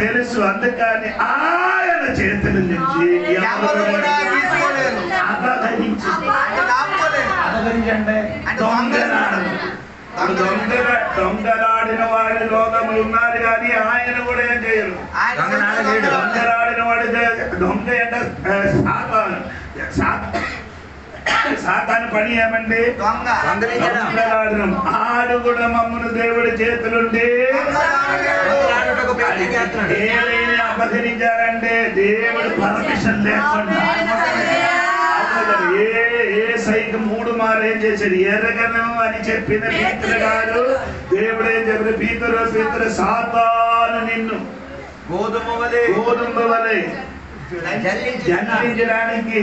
తెలుసు. అందుకని ఆయన చేతుల నుంచి దొంగలాడిన వాడి లోకములు ఉన్నారు కానీ ఆయన కూడా ఏం చేయరు. దొంగలాడిన వాడి దొంగ అంటే సాతాను పని ఏమండి? దొంగలాడడం. ఆడు కూడా మమ్మల్ని దేవుడి చేతులుండి ఏదైనా అపహరించారంటే దేవుడు పర్మిషన్ లేకుండా ఏ సైకి 3 మార్లు ఏం చేశాడు? ఎరగను అని చెప్పిన పీతరు గారు దేవుడు ఏం చెప్పారు? పీతరు సాతాను నిన్ను గోధుమ వలె జన్మించడానికి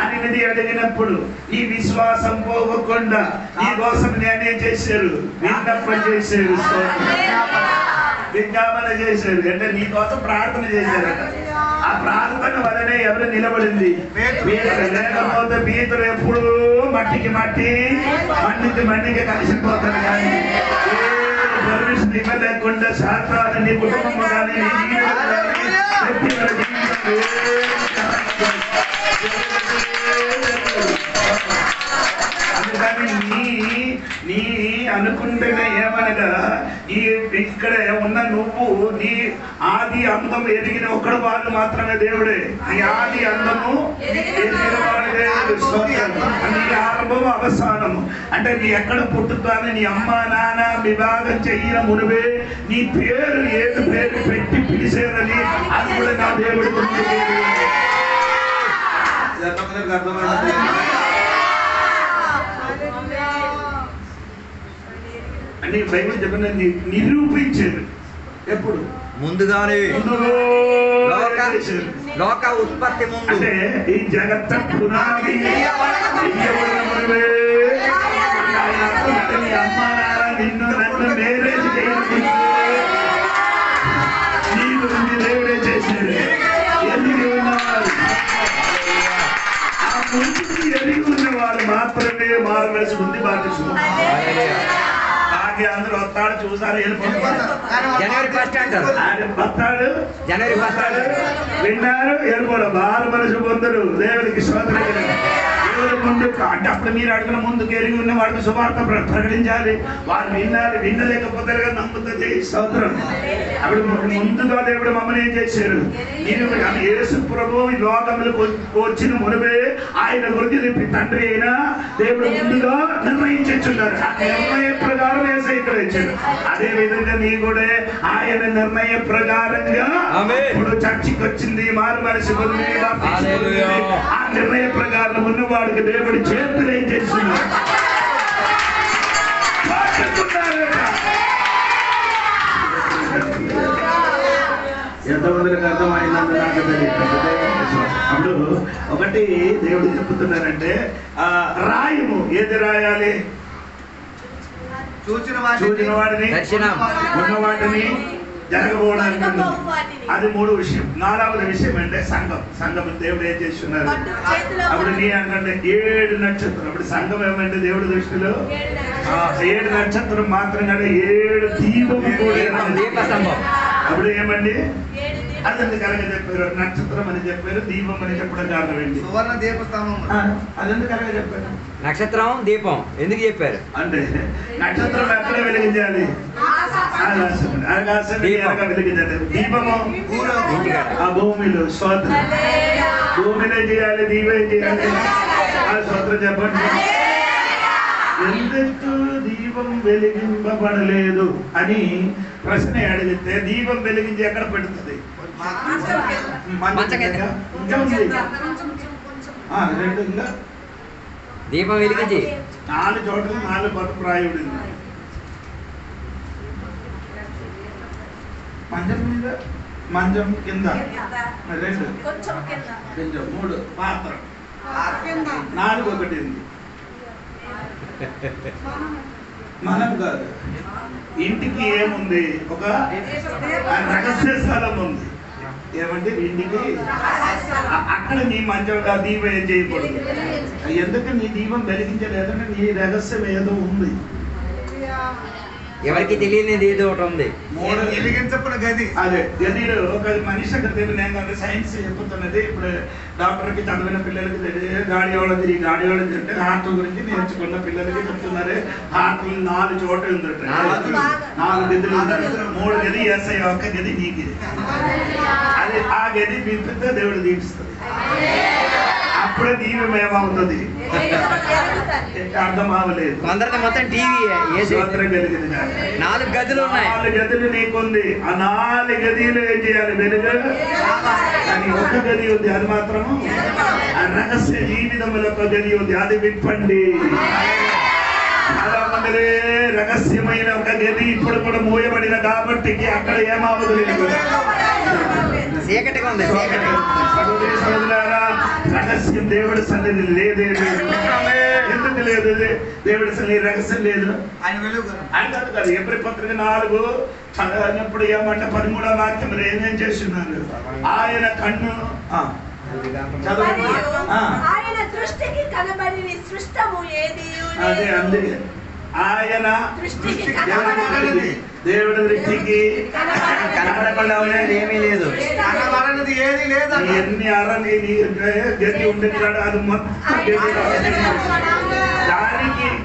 అనేది అడిగినప్పుడు ఈ విశ్వాసం పోగకుండా ఈ కోసం నేనే చేశారు, విన్నపం చేశారు, విజ్ఞాపన చేశారు. అంటే నీ కోసం ప్రార్థన చేశారట. ఆ ప్రార్థన వలనే ఎవరు నిలబడింది? లేకపోతే పీతరు ఎప్పుడు మట్టికి మట్టికి కలిసిపోతారు. కానీ పర్మిషన్ ఇవ్వలేకుండా సాతాను నీ కుటుంబం కానీ అందుకని నీ అనుకుంటేనే ఏమనగా ఇక్కడ ఉన్న నువ్వు నీ ఆది అందం ఎదిగిన ఒక్కడు వాళ్ళు మాత్రమే దేవుడే. నీ ఆది అందము ఎదిగిన వాడే నీ ఆరంభము అవసానము. అంటే నీ ఎక్కడ పుట్టుతాను నీ అమ్మ నాన్న వివాహం చెయ్యిన మునివే నీ పేరు ఏడు పేరు పెట్టి పిలిచేదని అది కూడా నా దేవుడు అని బైబిల్ చెప్పిన నిరూపించారు. ఎప్పుడు? ముందుగానే లోక ఉత్పత్తి ముందు. అంటే ఈ జగత్త పునాది అమ్మ నిన్ను నన్ను మేరేజ్ చేయాలి నీ గురించి దేవుడే చేశాడు. ఎదిగి ఉన్నవారు ఆ ముందుకు ఎదిగి ఉన్నవారు మాత్రమే మారవలసి ఉంది. బాధ్యత అందరూ వస్తాడు చూసారు జనవరి 1 విన్నారు వెళ్ళిపోడు మారు మనసు పొందరు దేవుడికి స్తోత్రం. దేవుడు ముందు అంటే అప్పుడు మీరు అడిగిన ముందుకు ఎరిగి ఉన్న వాడికి సువార్త ప్రకటించాలి. వారు వినలేకపోతే నమ్ముతుంది స్తోత్రం. అప్పుడు ముందుగా దేవుడు మమ్మల్ని ఏం చేశారు? మీరు యేసు ప్రభు ఈ లోకములకు వచ్చిన మునిపే ఆయన గురించి తండ్రి అయినా దేవుడు ముందుగా నిర్ణయించున్నారు. ఆ నిర్ణయ ప్రకారం వేసే ఇక్కడ ఇచ్చాడు. అదే విధంగా నీ కూడా ఆయన నిర్ణయ ప్రకారంగా ఇప్పుడు చర్చికి వచ్చింది మారు మనసు పొంది ఆ నిర్ణయ ప్రకారం ఉన్నవాడికి దేవుడి చేతులు ఏం చేస్తున్నారు? ఎంతమందికి అర్థమైందని నాకు తెలియదు. అప్పుడు ఒకటి దేవుడు చెప్తున్నారంటే రాయము ఏది రాయాలి? చూచిన వాడిని ఉన్న వాటిని జరగబోవడానికి అది 3 విషయం. 4వ విషయం అంటే సంఘం దేవుడు ఏం చేస్తున్నారు? అప్పుడు నీ అంటే 7 నక్షత్రం. అప్పుడు సంఘం ఏమంటే దేవుడి దృష్టిలో 7 నక్షత్రం మాత్రం కాదు 7 దీపం కూడా. అప్పుడు ఏమండి అదండి కలగ చెప్పారు. నక్షత్రం అని చెప్పారు, దీపం అని చెప్పడం కారణం ఏంటి? సువర్ణ దీపస్తంభం. అదండి కలగ చెప్పారు. నక్షత్రం దీపం ఎందుకు చెప్పారు అంటే నక్షత్రం ఎక్కడ వెలిగించాలి? ఆకాశాన్ని ఎలాగ వెలిగించాలి? దీపము ఆ భూమిలో. స్తోత్రం. భూమిలో చేయాలి, దీపం చేయాలి. ఆ స్తోత్రం చెప్పండి. ఎందుకు దీపం వెలిగింపబడలేదు అని ప్రశ్న అడిగితే దీపం వెలిగించి ఎక్కడ పెడుతుంది? రెండు ఇంకా దీపం వెలిగించి 4 చోట్ల 4 పట్టు రాయుడు. మంచం మీద, మంచం కింద 2, కొంచెం 3 పాత్ర 4 ఒకటి ఉంది. మనం కాదు, ఇంటికి ఏముంది? ఒక రహస్య స్థలం ఉంది. ఏమంటే ఇంటికి అక్కడ నీ మంచిగా దీపం ఏం చేయకూడదు. ఎందుకు నీ దీపం వెలిగించలేదంటే నీ రహస్యం ఏదో ఉంది. ఎవరికి తెలియనిది ఏదో ఒకటి ఉంది. వెలిగించప్పుడు గది. అదే గదిలో ఒక మనిషి అక్కడ తెలియదు. సైన్స్ చెప్పుతున్నది. ఇప్పుడు డాక్టర్కి చదివిన పిల్లలకి తెలియదు. గాడియోలజీ అంటే హార్ట్ గురించి నేర్చుకున్న పిల్లలకి చెప్తున్నారు. హార్ట్ 4 చోట్ల ఉందట. 4 గదులు ఉంటాయి. 3 గది వేస్తాయి, 1 గది నీకు. అది ఆ గది దీపిస్తే దేవుడు దీపిస్తుంది. అప్పుడే దీపం ఏమవుతుంది? అర్థం అవ్వలేదు. కొందరిది మొత్తం టీవీ 4 గదులు ఉన్నాయి. 4 గదులు నీకుంది. ఆ 4 గదిలో ఏం చేయాలి? వెలుగు. కానీ 1 గది ఉంది, అది మాత్రము ఆ రహస్య జీవితంలో 1 గది ఉంది, అది విప్పండి. చాలా మంది రహస్యమైన 1 గది ఇప్పుడు కూడా మూయబడిన కాబట్టి అక్కడ ఏమవుతుంది? చీకటిగా ఉంది. రహస్యం దేవుడి సన్నిధి లేదే. ఎందుకు లేదు? దేవుడి సన్నిధి రహస్యం లేదు. ఆయన కాదు. ఎబ్రీ పత్రిక 4 చదివినప్పుడు ఏమంటే 13వ వాక్యంలో ఏమేం చేస్తున్నారు? ఆయన కన్ను ఆయన దృష్టికి కనబడని సృష్టము ఏది? అదే అందుకే ఆయన దేవుడి దృష్టికి కనబడకుండా ఏమీ లేదు. ఎన్ని అరని గది ఉండేది అది మొత్తం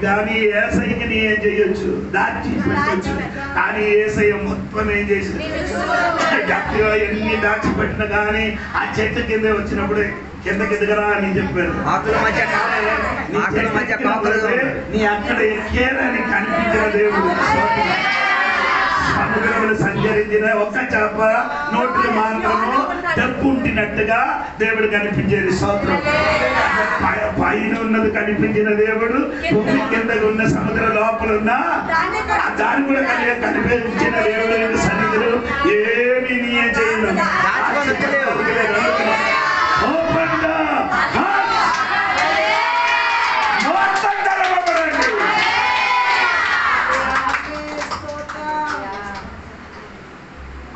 దాని ఏసైకి నీ ఏం చేయొచ్చు? దాచి పెట్టచ్చు. కానీ ఏసై మొత్తం ఏం చేసింది? గట్టిగా ఎన్ని దాచిపెట్టినా కానీ ఆ చెట్టు కింద వచ్చినప్పుడు కిందకి ఎదుగరా అని చెప్పారు. నీ అక్కడ ఎక్కేరని కనిపించిన దేవుడు. సముద్రములు సంచరించిన 1 చేప నోట్లు మాత్రము దెబ్బుంటినట్టుగా దేవుడు కనిపించేది. స్తోత్రం. పైన ఉన్నది కనిపించిన దేవుడు, భూమి కింద ఉన్న సముద్ర లోపల ఉన్న దాన్ని కూడా కనిపించిన దేవుడు సన్నిధులు ఏమి నీ చేయలేదు.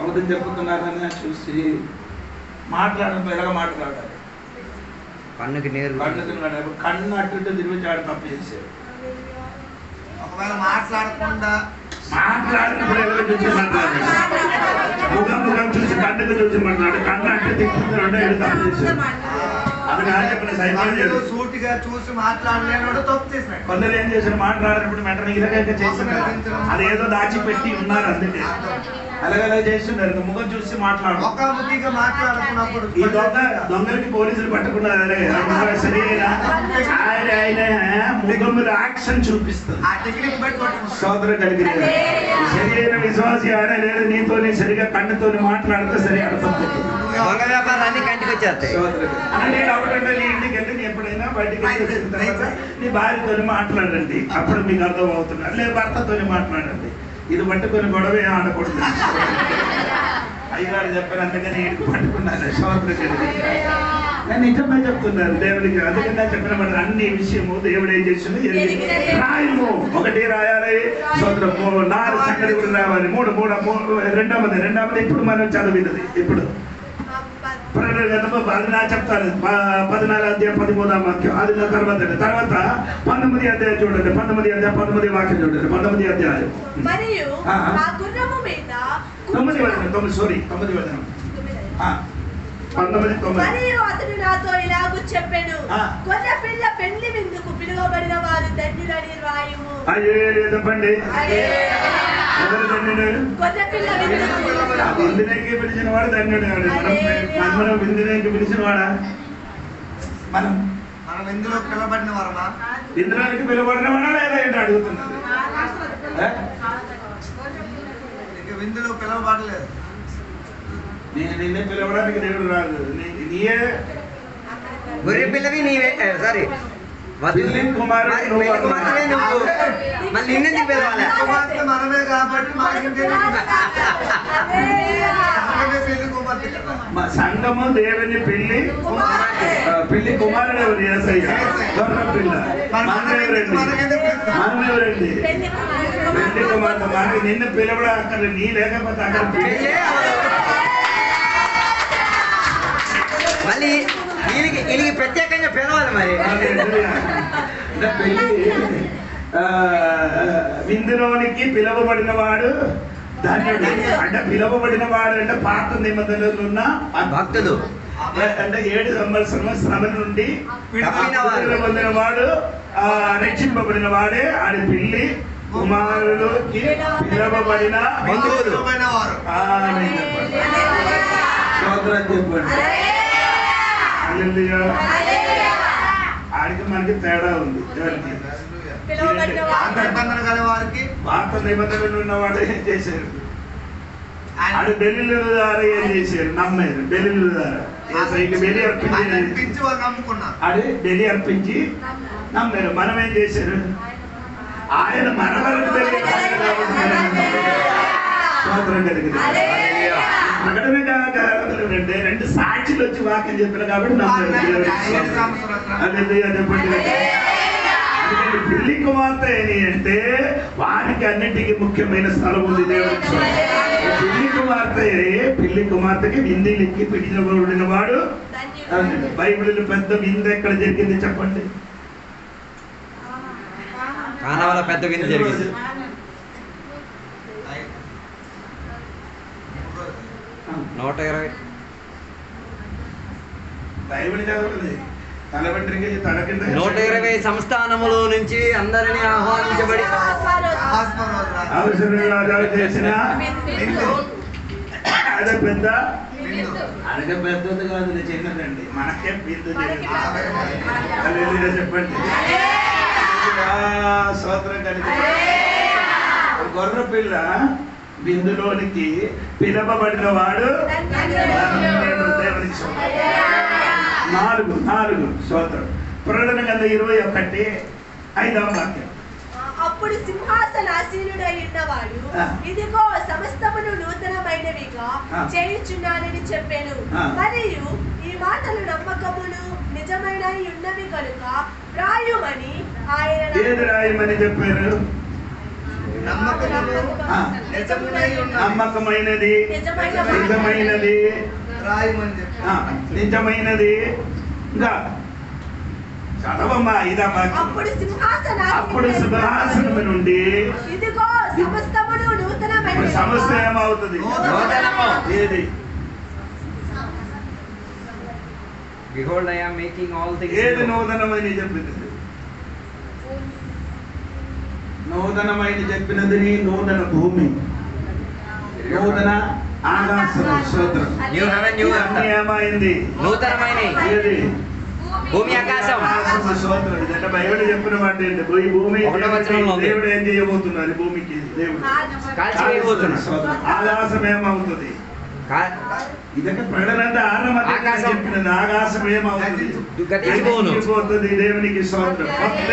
అబద్ధం చెప్పుతున్నారని చూసి మాట్లాడడం ఎలాగ మాట్లాడాలి? కన్ను అటు తిరిగి చాడు తప్పు చేశారు. ఒకవేళ మాట్లాడకుండా మాట్లాడినప్పుడు ఎవరు చూసి మాట్లాడాలి? ముఖం చూసి కన్నుకు చూసి మాట్లాడు. కన్ను అట్టు తిప్పుతున్నాడు, తప్పు చేశారు. అది నా చెప్పిన సైతం సూటిగా చూసి మాట్లాడలేడు తప్పు చేసినాడు. కొందరు ఏం చేశారు? మాట్లాడినప్పుడు వెంటనే ఇలాగ చేస్తున్నారు. అదేదో దాచిపెట్టి ఉన్నారు. అందుకే అలాగలా చేస్తున్నారు. ముఖం చూసి మాట్లాడు. ముఖాముఖిగా మాట్లాడుతున్నప్పుడు ఈ దొంగలకి పోలీసులు పట్టుకున్నారు. ఆయన ముఖంలో యాక్షన్ చూపిస్తారు. ఆ టెక్నిక్ బట్టి సోదరు కలిగి సరైన విశ్వాసి ఆడ లేదు. నీతోనే సరిగా కన్నుతోనే మాట్లాడితే సరి అర్థం. వ్యాపారాన్ని కంటికి వచ్చేస్తాయి. నీ ఇంటికి వెళ్ళి నీ ఎప్పుడైనా బయటికి వెళ్ళిన తర్వాత నీ భార్యతో మాట్లాడండి. అప్పుడు మీకు అర్థం అవుతున్నారు. లేదు భర్తతో మాట్లాడండి. ఇది పట్టుకొని గొడవే ఆడకూడదు. అయ్యగారు చెప్పారు, అందుకని ఇంటికి పట్టుకున్నారు. నేను నిజమే చెప్తున్నాను దేవుడికి. అందుకని చెప్పిన మాట అన్ని విషయము దేవుడు ఏం చేసింది? రాయము. 1 రాయాలి. సోదరం 4 సంగతి కూడా రావాలి. 3 రెండవది ఇప్పుడు మనం చదివినది. ఇప్పుడు చెప్తాను 14వ అధ్యాయం 13వ వాక్యం. అది తర్వాత 19వ అధ్యాయం చూడండి. 19వ అధ్యాయం 19వ వాక్యం చూడండి. 19వ అధ్యాయం 9వ వచనం. 19:9. మరియు అతడు నాతో ఇలాగూ చెప్పెను, గొర్రె పిల్ల పెండ్లి విందుకు పిలువబడిన వారు ధన్యులని రాయుము. చెప్పండి, గొర్రె పిల్ల విందులోకి పిలిచిన వాడు ధన్యుడు. మనం విందులోకి పిలిచిన వాడా? మనం ఇందులో పిలవబడిన వారమా? ఇందులోకి పిలువబడిన వాడా లేదా ఏంటి అడుగుతున్నది? విందులో పిలవబడలేదు. నేను నిన్నే పిలవడానికి దేవుడు రాదు. నీయే గొర్రె పిల్లవి నీవే. సారీ, పెళ్లి కుమారుడు మళ్ళీ నిన్నెందుకు పిలవాలి? కుమార్తె మనమే కాబట్టి పెళ్లి కుమార్తె కదా. సంఘము దేవుని పెళ్లి కుమారుడు ఎవరు? యేసయ్య. గొర్రె పిల్ల మనమేవరండి? పెళ్లి కుమార్తె. మనకి నిన్ను పిలవడం అక్కడ నీ లేకపోతే అక్కడ మళ్ళీ వీళ్ళకి ప్రత్యేకంగా పిలవాలి మరి. పెళ్లి విందులోనికి పిలవబడిన వాడు ధన్యుడు. అంటే పిలవబడిన వాడు అంటే పాత నిబంధనలు ఉన్న భక్తులు, అంటే 7 సంవత్సరముల శ్రమ నుండి పొందిన వాడు రక్షింపబడిన వాడే ఆడి పెళ్లి కుమారుడికి పిలవబడిన బంధువులు. చెప్పండి. ఆడికి మనకి తేడా ఉంది. ఎవరికి? పాత నిబంధనలు ఉన్నవాడు ఏం చేశారు? ఆడు బెల్లిల ద్వారా ఏం చేశారు? నమ్మారు. బెల్లిల ద్వారా బెలి అర్పించి ఆడు బెలి అర్పించి నమ్మారు. మనం ఏం చేశారు? ఆయన మన వరకు స్తోత్రం కలిగింది. ప్రకటన కాదంటే 2 సాక్షులు వచ్చి వాక్యం చెప్పారు కాబట్టి నమ్మారు. చెప్పండి. పెళ్లి కుమార్తె అని అంటే వారికి అన్నింటికి ముఖ్యమైన స్థలం ఉంది దేవుడికి. పెళ్లి కుమార్తెకి విందులకి పిలిచిన వాడు. బైబిల్ పెద్ద విందు ఎక్కడ జరిగింది చెప్పండి? కానావల పెద్ద విందు జరిగింది. బైబిల్ చదవలేదు. 120 సంస్థానముల నుంచి అందరినీ ఆహ్వానించబడి రాజాలు చేసిన అదే పెద్ద అదే పెద్దది కాదు, చిన్నదండి. మనకే బిందు చెప్పండి. స్తోత్రం కలిగి గొర్రె పిల్ల బిందులోనికి పిలవబడిన వాడు దేవునికి. 4 స్తోత్రం. ప్రకటన గ్రంథం 21:5వ వాక్యం. అప్పుడు సింహాసనాసీనుడై ఉన్నవాడు, ఇదిగో సమస్తమును నూతనమైనవిగా చేయుచున్నానని చెప్పాను. మరియు ఈ మాటలు నమ్మకమును నిజమైన ఉన్నవి కనుక రాయుమని ఆయన. ఏది రాయమని చెప్పారు? నమ్మకమైనది, నిజమైనది, నిజమైనది. ఇంకా చదవమ్మా. అప్పుడు సింహాసనం నుండి ఇదిగో సమస్తమును నూతనమైన. సమస్త ఏమవుతుంది? ఏది? Behold, I am making all things new. ఏది నూతనమని చెప్పింది? నూతనమైన చెప్పినది నూతన భూమి, నూతన ఆకాశం. స్తోత్రం. New heaven, new earth. ఏమైంది? నూతనమైన ఏది? భూమి ఆకాశం. స్తోత్రం. ఇదంటే బైబిల్ చెప్పిన మాట ఏంటి? భూమి దేవుడు ఏం చేయబోతున్నారు? భూమికి దేవుడు కాల్చివేయబోతున్నారు. ఆకాశం ఏమవుతుంది? ఇదంటే ప్రజలంతా ఆకాశం చెప్పినది. ఆకాశం ఏమవుతుంది? గతించిపోతుంది. దేవునికి స్తోత్రం. కొత్త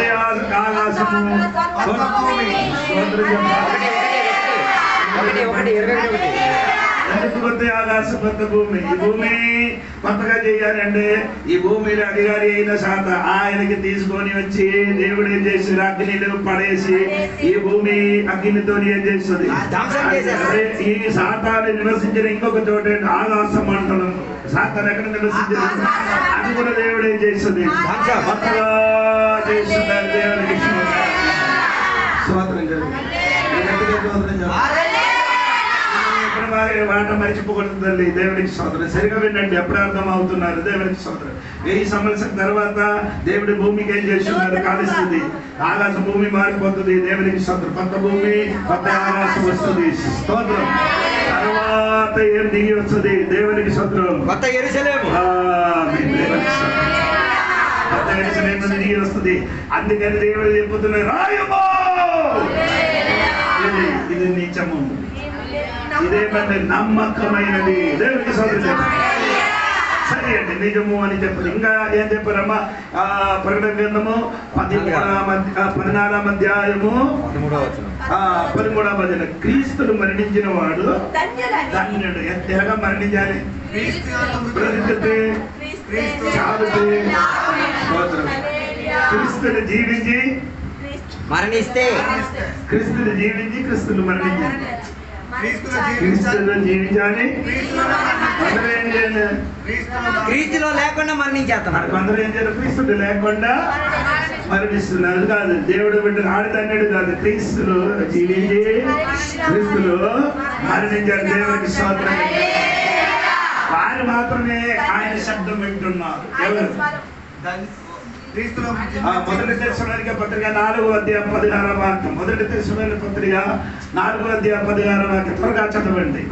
ఆకాశము, కొత్త భూమి. ఎందుకు కొత్త ఆకాశం, కొత్త భూమి? ఈ భూమి కొత్తగా చేయాలంటే ఈ భూమిలో అధికారి అయిన సాత ఆయనకి తీసుకొని వచ్చి దేవుడు ఏం చేసి అగ్నిలో పడేసి ఈ భూమి అగ్నితో ఏం చేస్తుంది? ఈ సాతాన్ని నివసించిన ఇంకొక చోట ఆకాశ మండలం. సాతాన్ని ఎక్కడ నివసించిన అది కూడా దేవుడు ఏం చేస్తుంది? కొత్తగా చేస్తున్నారు. దేవుడికి స్తోత్రం. మాట మర్చిపోకూడదు తల్లి. దేవునికి స్తోత్రం. సరిగా వినండి, ఎప్పుడు అర్థం అవుతున్నారు. దేవునికి స్తోత్రం. 1000 సంవత్సరాల తర్వాత దేవుడి భూమికి ఏం చేస్తున్నారు? కాలుస్తుంది. ఆకాశ భూమి మారిపోతుంది. దేవునికి స్తోత్రం. కొత్త భూమి, కొత్త ఆకాశం వస్తుంది. స్తోత్రం. తర్వాత ఏం దిగి వస్తుంది? దేవునికి స్తోత్రం. కొత్త యెరూషలేము. కొత్త యెరూషలేము దిగి వస్తుంది. అందుకని దేవుడు చెప్పుతున్నారు, రాయమో ఇది నిజము, ఇదేమంటే నమ్మకమైనది. దేవునికి స్తోత్రం. సరే అండి, నిజము అని చెప్పారు. ఇంకా ఏం చెప్పారమ్మా? ప్రకటన గ్రంథము 14వ అధ్యాయము 13వ వచనం. క్రీస్తును మరణించిన వాడు ధన్యుడు. ఎలాగా మరణించాలి? బ్రతికితే, చావుతే, క్రీస్తుని జీవించి మరణిస్తే, క్రీస్తుని జీవించి క్రీస్తుని మరణించాలి. క్రీస్తుని జీవించాలి. అందరూ ఏం చేయాలి? క్రీస్తులో లేకుండా మరణించేస్తున్నారు. అందరూ ఏం చేయాలి? క్రీస్తుడు లేకుండా మరణిస్తున్నారు కాదు. దేవుడు బిడ్డలు ఆడదన్నాడు కాదు. క్రీస్తులు జీవించి క్రీస్తులు మరణించారు. దేవుడికి స్తోత్రం. వారు మాత్రమే ఆయన శబ్దం వింటున్నారు. ఎవరు? మొదటి తెస్సలోనిక పత్రిక 4వ అధ్యాయం 16వ వాక్యం. మొదటి తెస్సలోనిక పత్రిక 4వ అధ్యాయం 16వ వాక్యం. త్వరగా చదవండి.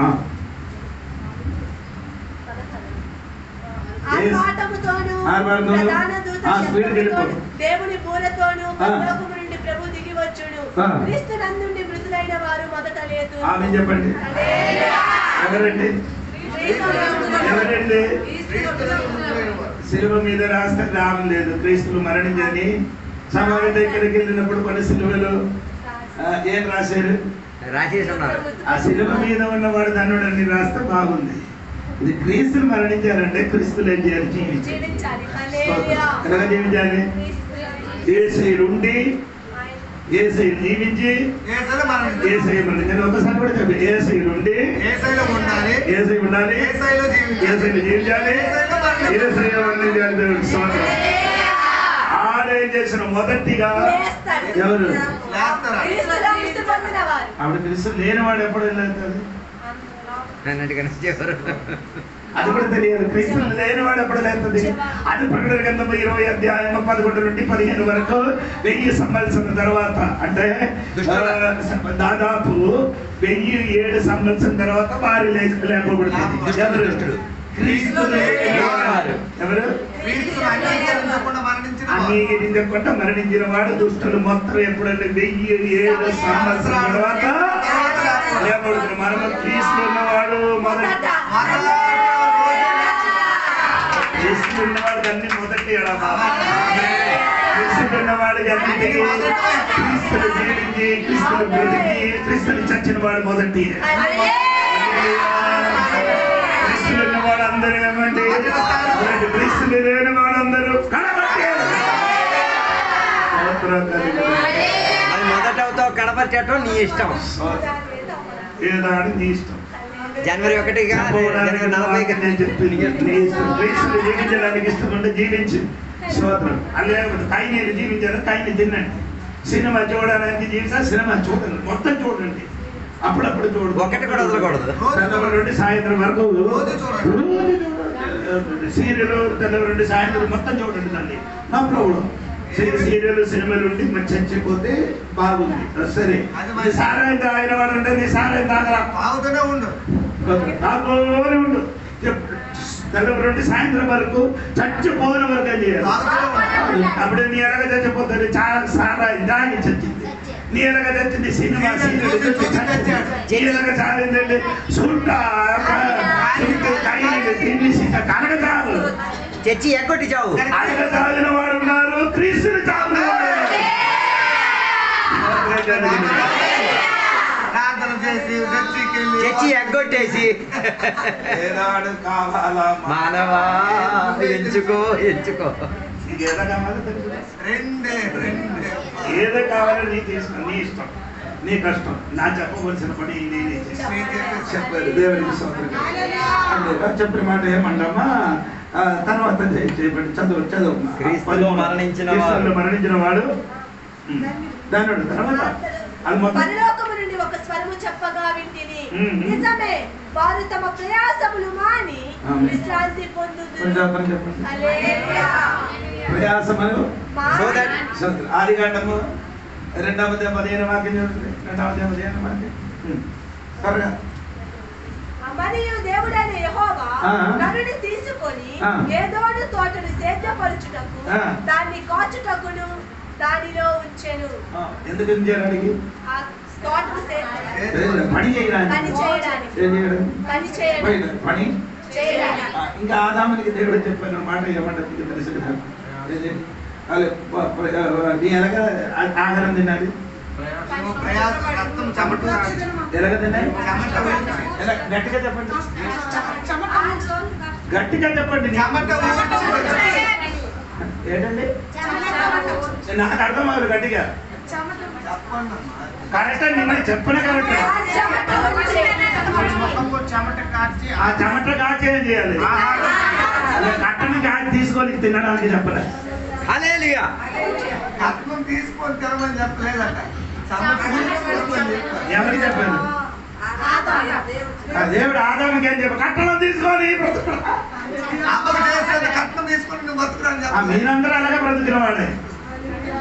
దేవుని పూలతోను పరలోకము నుండి ప్రభు దిగి వచ్చును. క్రీస్తునందుండి మృతులైన వారు మొదట లేదు. ఆమె చెప్పండి. ఎవరండి? ఎవరండి? శిలువ మీద రాస్తే రావడం లేదు. క్రీస్తులు మరణించని సమాధి దగ్గరికి వెళ్ళినప్పుడు కొన్ని శిలువలు ఏం రాశారు? రాసేస్తున్నారు. ఆ శిలువ మీద ఉన్నవాడు ధన్యుడు అని రాస్తే బాగుంది. ఇది క్రీస్తులు మరణించాలంటే క్రీస్తులు ఏం చేయాలి? జీవించాలి. ఎలాగ జీవించాలి? ఏసైలుండి, ఏసైలు జీవించి, ఏసై మరణించాలి. ఒకసారి కూడా చెప్పి, ఏసైలుండి, ఏసై ఉండాలి, ఏసైలు జీవించాలి, ఏసై మరణించాలి. ఆడేం చేసిన మొదటిగా ఎవరు? ఆవిడ క్రీస్తు లేనివాడు ఎప్పుడు వెళ్ళేది? అది కూడా తెలియదు. క్రీస్తులు లేనివాడు ఎప్పుడు లేస్తుంది? అది ప్రకటన గ్రంథం 20 అధ్యాయం 11 నుండి 15 వరకు 1000 సంవత్సరాల తర్వాత, అంటే దాదాపు 1007 సంవత్సరం తర్వాత వారి లేపబడుతుంది. ఎవరు? క్రీస్తులు ఎవరు? అంగీకరించకుండా మరణించిన వాడు దుష్టులు మొత్తం ఎప్పుడంటే 1007 సంవత్సరం తర్వాత లేపబడుతుంది. మనం క్రీస్తు ఉన్నవాడు మొదటి క్రీస్తు ఉన్నవాడికి అన్ని మొదటి క్రీస్తు ఉన్నవాడికి అన్నిటికీ క్రీస్తులు జీవించి క్రీస్తులు బ్రతికి క్రీస్తులు చచ్చిన వాడు మొదటి. క్రీస్తులు ఉన్నవాడు అందరూ ఏమండి? క్రీస్తులు లేని వాడందరూ మొదట అవుతావు కనపరచటం నీ ఇష్టం. ఏదాడు నీ ఇష్టం. జనవరి 1గా క్రీస్తులు జీవించడానికి ఇష్టం జీవించు. స్తోత్రం. అలాగే కైనీలు జీవించారు, కైని తినండి. సినిమా చూడడానికి జీవించా, సినిమా చూడండి, మొత్తం చూడండి. అప్పుడప్పుడు చూడండి, ఒకటి కూడా వదలకూడదు. తెల్లవారు నుండి సాయంత్రం వరకు సీరియల్, తెల్లవారు నుండి సాయంత్రం మొత్తం చూడండి తల్లి. నా ప్రాబ్లం. సీరియల్ సినిమాలు ఉండి మరి చచ్చిపోతే బాగుంది. సరే, సారాయి తాగిన వాడు అంటే నీ సారాయి తాగరా? తాగుతూనే ఉండు, తాగుతూనే ఉండు. తెల్లవారు నుండి సాయంత్రం వరకు చచ్చిపోయిన వరకు ఏం చేయాలి? అప్పుడు నీ ఎలాగ చచ్చిపోతుంది? చాలా సారాయి తాగి చచ్చింది. నీ ఎలాగ చచ్చింది? సినిమా సీరియల్ ఎలాగ చాలిందండి? సుంట తిని కనక చాలు. చచ్చి ఎక్కొట్టి చావు. ఆయన తాగిన వాడు ఉన్నారు, క్రీస్తుని తాగిన వాడు. చచ్చి ఎగ్గొట్టేసి ఏదాడు కావాలా మానవా ఎంచుకో ఎంచుకో. నీకు ఏదో కావాలో తెలుసు, రెండే ఏదో కావాలో నీ తీసుకో, నీ ఇష్టం, నీ కష్టం. నా చెప్పవలసిన పని నేనే చెప్పారు. దేవుడికి స్తోత్రం. చెప్పిన మాట ఏమంటామా? తర్వాత చేయబడి చదువు. క్రీస్తులో మరణించిన మరణించిన వాడు ధనుడు. తర్వాత అది మొత్తం పరలోకము నుండి ఒక స్వరము చెప్పగా వింటిని, మ్మ్. నిజమే వారు తమ ప్రయాసములు మాని ఆమేన్. విశ్రాంతి పొందుదురు. చెప్పండి. హల్లెలూయా. ప్రయాసములు మాని ఆదికాండము 2:15 వాక్యం చదువుతుంది. 2:15 వాక్యం. త్వరగా. మరియు దేవుడైన యెహోవా ఆ. నరుని తీసుకొని ఆ. ఏదోను తోటను సేద్యపరచుటకు ఆ. దాన్ని కాచుటకును దానిలో ఉంచెను. ఎందుకు చేయడానికి ఆ తోటను పని చేయడానికి పని చేయడానికి ఏం చేయడం పని చేయడానికి పని చేయడానికి ఇంకా ఆదామునికి దేవుడు చెప్పిన మాట ఏమంటారు మీకు తెలుసు కదా ఏది? నీ ఎలాగ ఆహారం తినాలి ప్రయాస రక్తం చెమట ఎలాగ తినాలి చెమట ఎలా గట్టిగా చెప్పండి గట్టిగా చెప్పండి చెమట ఏంటండి నాకు అర్థం అవ్వదు గట్టిగా చెప్పండి కరెక్ట్ అండి మరి చెప్పిన కరెక్ట్ చెమట కార్చి ఆ చెమట కాచి ఏం చేయాలి కట్టని కాచి తీసుకొని తినడానికి చెప్పలే హల్లెలూయా. రక్తం తీసుకొని తినమని చెప్పలేదట చెమట తీసుకొని చెప్పారు. ఎవరికి చెప్పాను ఆ దేవుడు ఆదాముకి ఏం చెప్పారు కట్టను తీసుకొని అమ్మకు చేసేది కట్నం తీసుకొని నువ్వు బతుకురాని చెప్పాలి. మీరందరూ అలాగే బ్రతికిన వాడే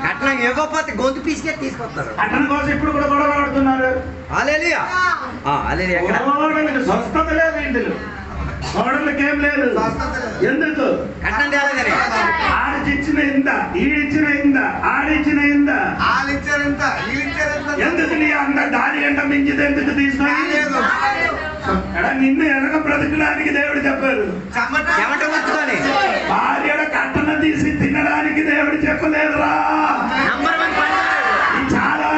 కట్నం ఇవ్వకపోతే గొంతు పీసుకే తీసుకొస్తారు. కట్టన కోసం ఇప్పుడు కూడా గొడవ పడుతున్నారు హల్లెలూయా. హల్లెలూయా. ఎక్కడ గోడలకు స్వస్థత లేదు ఇందులో గోడలకు ఏం లేదు ఎందుకు కట్నం తేలేదని ఆడిచ్చిన ఇంత ఈడిచ్చిన ఇంత ఆడిచ్చిన ఇంత వాళ్ళిచ్చారంత వీళ్ళిచ్చారంత ఎందుకు నీ అంత దాని గంట మించితే ఎందుకు తీసుకొని లేదు. ఎడా నిన్ను ఎనక బ్రతకడానికి దేవుడు చెప్పారు చెమట ఉంచుకొని భార్యల కట్టన తీసి తినడానికి దేవుడు చెప్పలేదురా నంబర్ 1 పని ఈ చాలా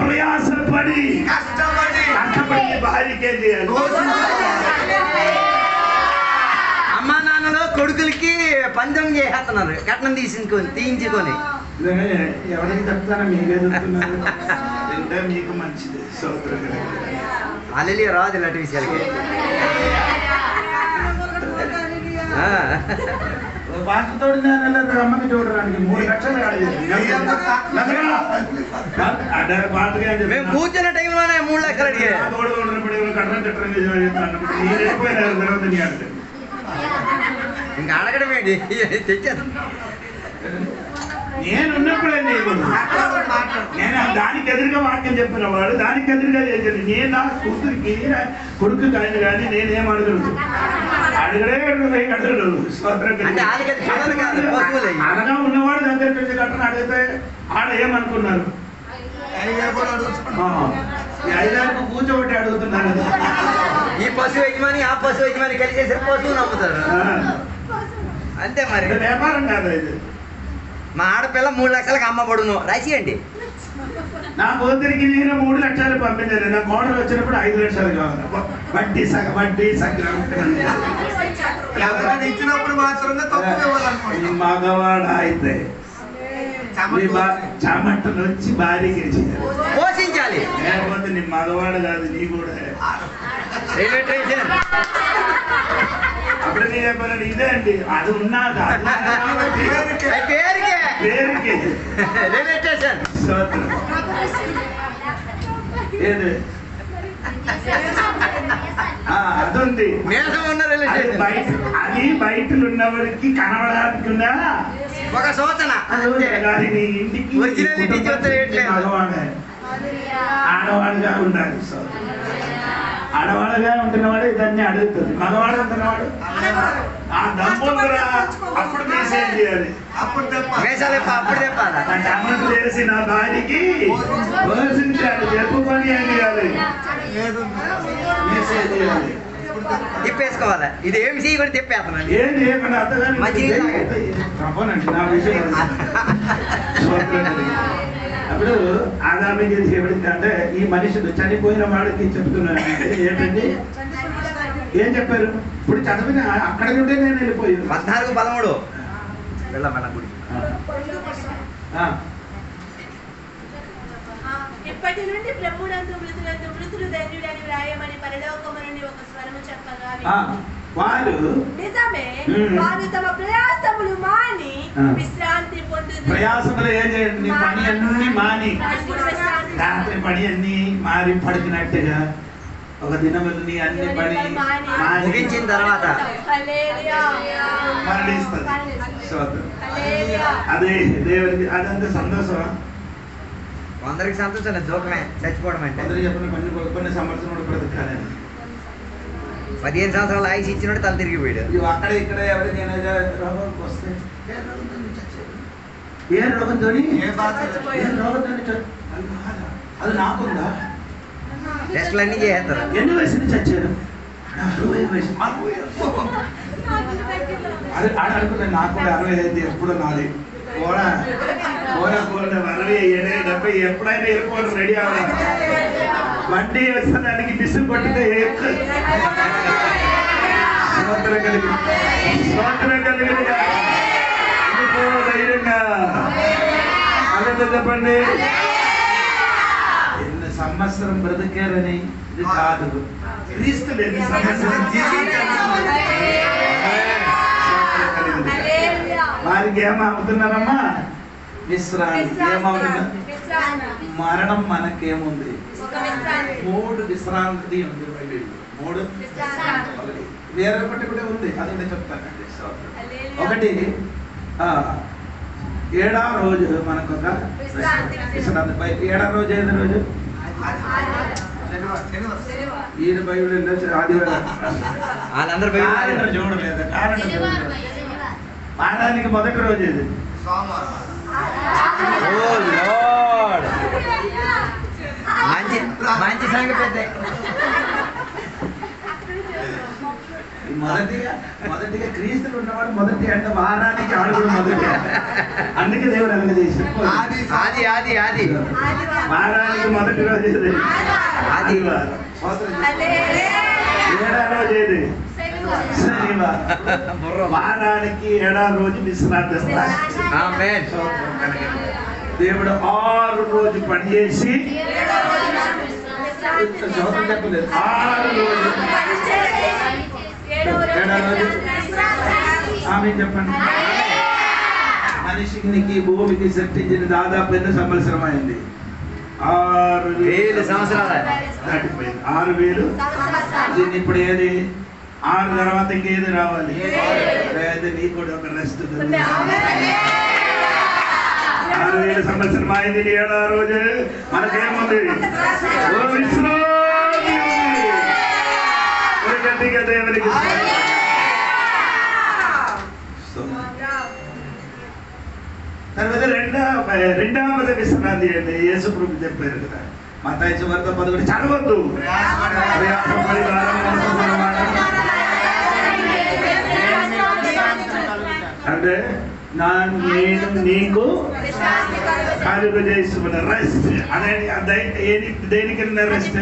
ప్రయాసపడి కష్టపడి భార్యకే చేయాలి అమ్మా నాన్నలు కొడుకులకి పందెం చేసేస్తున్నారు కట్నం తీయించుకొని. ఎవరికి చెప్తానో మీకే చెప్తున్నారు అంటే మీకు మంచిది స్తోత్రం హల్లెలూయా. రాదు ఇలాంటి విషయాలకి. వాటితో రమ్మని చూడడానికి 3 లక్షలు మేము కూర్చున్న టైంలోనే 3 లక్షలు అడిగే. ఇంకా అడగడం ఏంటి తెచ్చాను. నేను ఉన్నప్పుడే నేను దానికి ఎదురుగా వాక్యం చెప్పిన వాడు దానికి ఎదురుగా చేశాను. నేను నా కూతురికి కొడుకు కానీ కానీ నేనేం అడగను అడగడే అడగడు అంటే వాళ్ళకి అది పిల్లలు కాదు, పశువులే. అనగా ఉన్నవాడు దగ్గర నుంచి కట్టను అడిగితే ఆడ ఏమనుకున్నారు ఈ 5 కూర్చోబెట్టి అడుగుతున్నారు ఈ పశువు యజమాని ఆ పశువు యజమాని కలిసేసి పశువు నమ్ముతారు అంతే. మరి ఇది వ్యాపారం కాదు ఇది. మా ఆడపిల్ల 3 లక్షలకు అమ్మబడును రాసియండి. నా కూతురికి నేను 3 లక్షలు పంపించాను. నా కోడలు వచ్చినప్పుడు 5 లక్షలు కావాలి. వడ్డీ సగం ఎవరైనా ఇచ్చినప్పుడు మాత్రమే తక్కువ ఇవ్వాలనుకోండి. మగవాడ అయితే చెమటలు వచ్చి భార్యకి ఇచ్చారు పోషించాలి. లేకపోతే నీ మగవాడు కాదు నీ కూడా రైల్వే స్టేషన్ అప్పుడు నేను చెప్పాను ఇదే అండి అది ఉన్నాక పేరుకే పేరుకి రైల్వే స్టేషన్. స్తోత్రం. ఏది అదుంది మేసం ఉన్న రైల్వే స్టేషన్. అది బయట ఉన్నవారికి కనబడానికి ఉందా ఒక సూచన కానీ నీ ఇంటికి ఒరిజినల్ ఇంటికి చూస్తే ఏంట్లేదు. మగవాడే ఆడవాడుగా ఉండాలి. ఆడవాళ్ళగా ఉంటున్నవాడు ఇదన్నీ అడుగుతుంది. మగవాడు ఉంటున్నవాడు ఆ దమ్మురా అప్పుడు మెసేజ్ చేయాలి. అప్పుడు మేసాలు అప్పుడు చెప్పాలా. నా చెమట చేసి నా భార్యకి పోషించాలి చెప్పుకొని అని చేయాలి మెసేజ్ చేయాలి. తిప్పేసుకోవాలి. ఇది ఏమి చేయి కూడా తిప్పేస్తున్నాను. ఏం చేయకుండా అర్థం తప్పనండి నా విషయం. అప్పుడు ఆదామికి దేవుడికి అంటే ఈ మనిషిని చనిపోయిన వాడికి చెప్తున్నాను ఏంటండి ఏం చెప్పారు ఇప్పుడు చదివిన అక్కడ నుండే నేను వెళ్ళిపోయాను 14:13 వెళ్ళ గుడి. ఇప్పటి నుండి ప్రభునందు మృతులు ధన్యుడని వ్రాయమని పరలోకము నుండి ఒక స్వరము చెప్పగా వారు నిజమే వారు తమ ప్రయాసములు మాని విశ్రాంతి పొందుదురు. ప్రయాసములు ఏం చేయండి పని అన్ని మాని రాత్రి పడి అన్ని మారి పడుకున్నట్టుగా ఒక దినములని అన్ని పడి ముగించిన తర్వాత మరణిస్తుంది. అదే దేవుడికి అదంతా సంతోషమా? కొందరికి సంతోషం దుఃఖమే చచ్చిపోవడం అంటే. అందరూ చెప్పిన కొన్ని సంవత్సరం బ్రతకాలని 15 సంవత్సరాలు ఆయుష్ ఇచ్చినట్టు తల తిరిగిపోయాడు. అక్కడ ఇక్కడ ఎవరికైనా రోగం వస్తే ఏ రోగంతో అది నాకుందా? టెస్ట్లు అన్నీ చేస్తారు. ఎన్ని వయసుని చచ్చాడు? 60 వయసు. అది ఆడ అనుకున్నాను నాకు కూడా 65 ఎప్పుడు నాది కూడా 60 70 ఎప్పుడైనా వెళ్ళిపోవడం రెడీ అవ్వాలి. బండి వచ్చేదానికి బిసు కొట్టితే ధైర్యంగా అదే చెప్పండి. ఎన్ని సంవత్సరం బ్రతికారని ఇది కాదు, క్రీస్తు ఎన్ని సంవత్సరం వారికి ఏమవుతున్నారమ్మా? విశ్రాంతి. ఏమవుతున్నా? మరణం మనకేముంది? 3 విశ్రాంతి ఉంది. 3 వేరే ఒకటి కూడా ఉంది, అది కూడా చెప్తానండి. ఒకటి 7వ రోజు మనకు ఒక విశ్రాంతి. 7వ రోజు ఏది రోజు? ఈయన బైబిల్ ఆదివారం చూడలేదు. వారానికి మొదటి రోజు ఏది? మంచి సంగతి. మొదటిగా క్రీస్తులు ఉన్నవాడు మొదటి అంటే వారానికి ఆడుగుడు మొదటి. అందుకే దేవుడు అలాగే చేసి వారానికి మొదటి రోజు ఏది? ఆదివారం. 7వ రోజు ఏది? శనివారం. వారానికి 7వ రోజు విశ్రాంతి. దేవుడు 6 రోజు పని చేసి 6 రోజు ఆమె చెప్పండి. మనిషికి భూమికి సృష్టించిన దాదాపు ఎన్ని సంవత్సరం అయింది? 6000 సంవత్సరాలు దాటిపోయింది. 6000. దీన్ని ఇప్పుడు ఏది? 6 తర్వాత ఇంకేది రావాలి? అయితే నీకు కూడా ఒక రెస్ట్. 6000 సంవత్సరం అయింది. 7వ రోజు మనకేముంది? దేవునికి తర్వాత రెండవది విశ్రాంతి అంటే యేసు ప్రభు చెప్పారు కదా, మత్తయి సువార్త 11 చదవద్దు. అంటే నేను నీకు కలుగ చేస్తున్న రెస్ట్. అదే దేనికి రెస్ట్?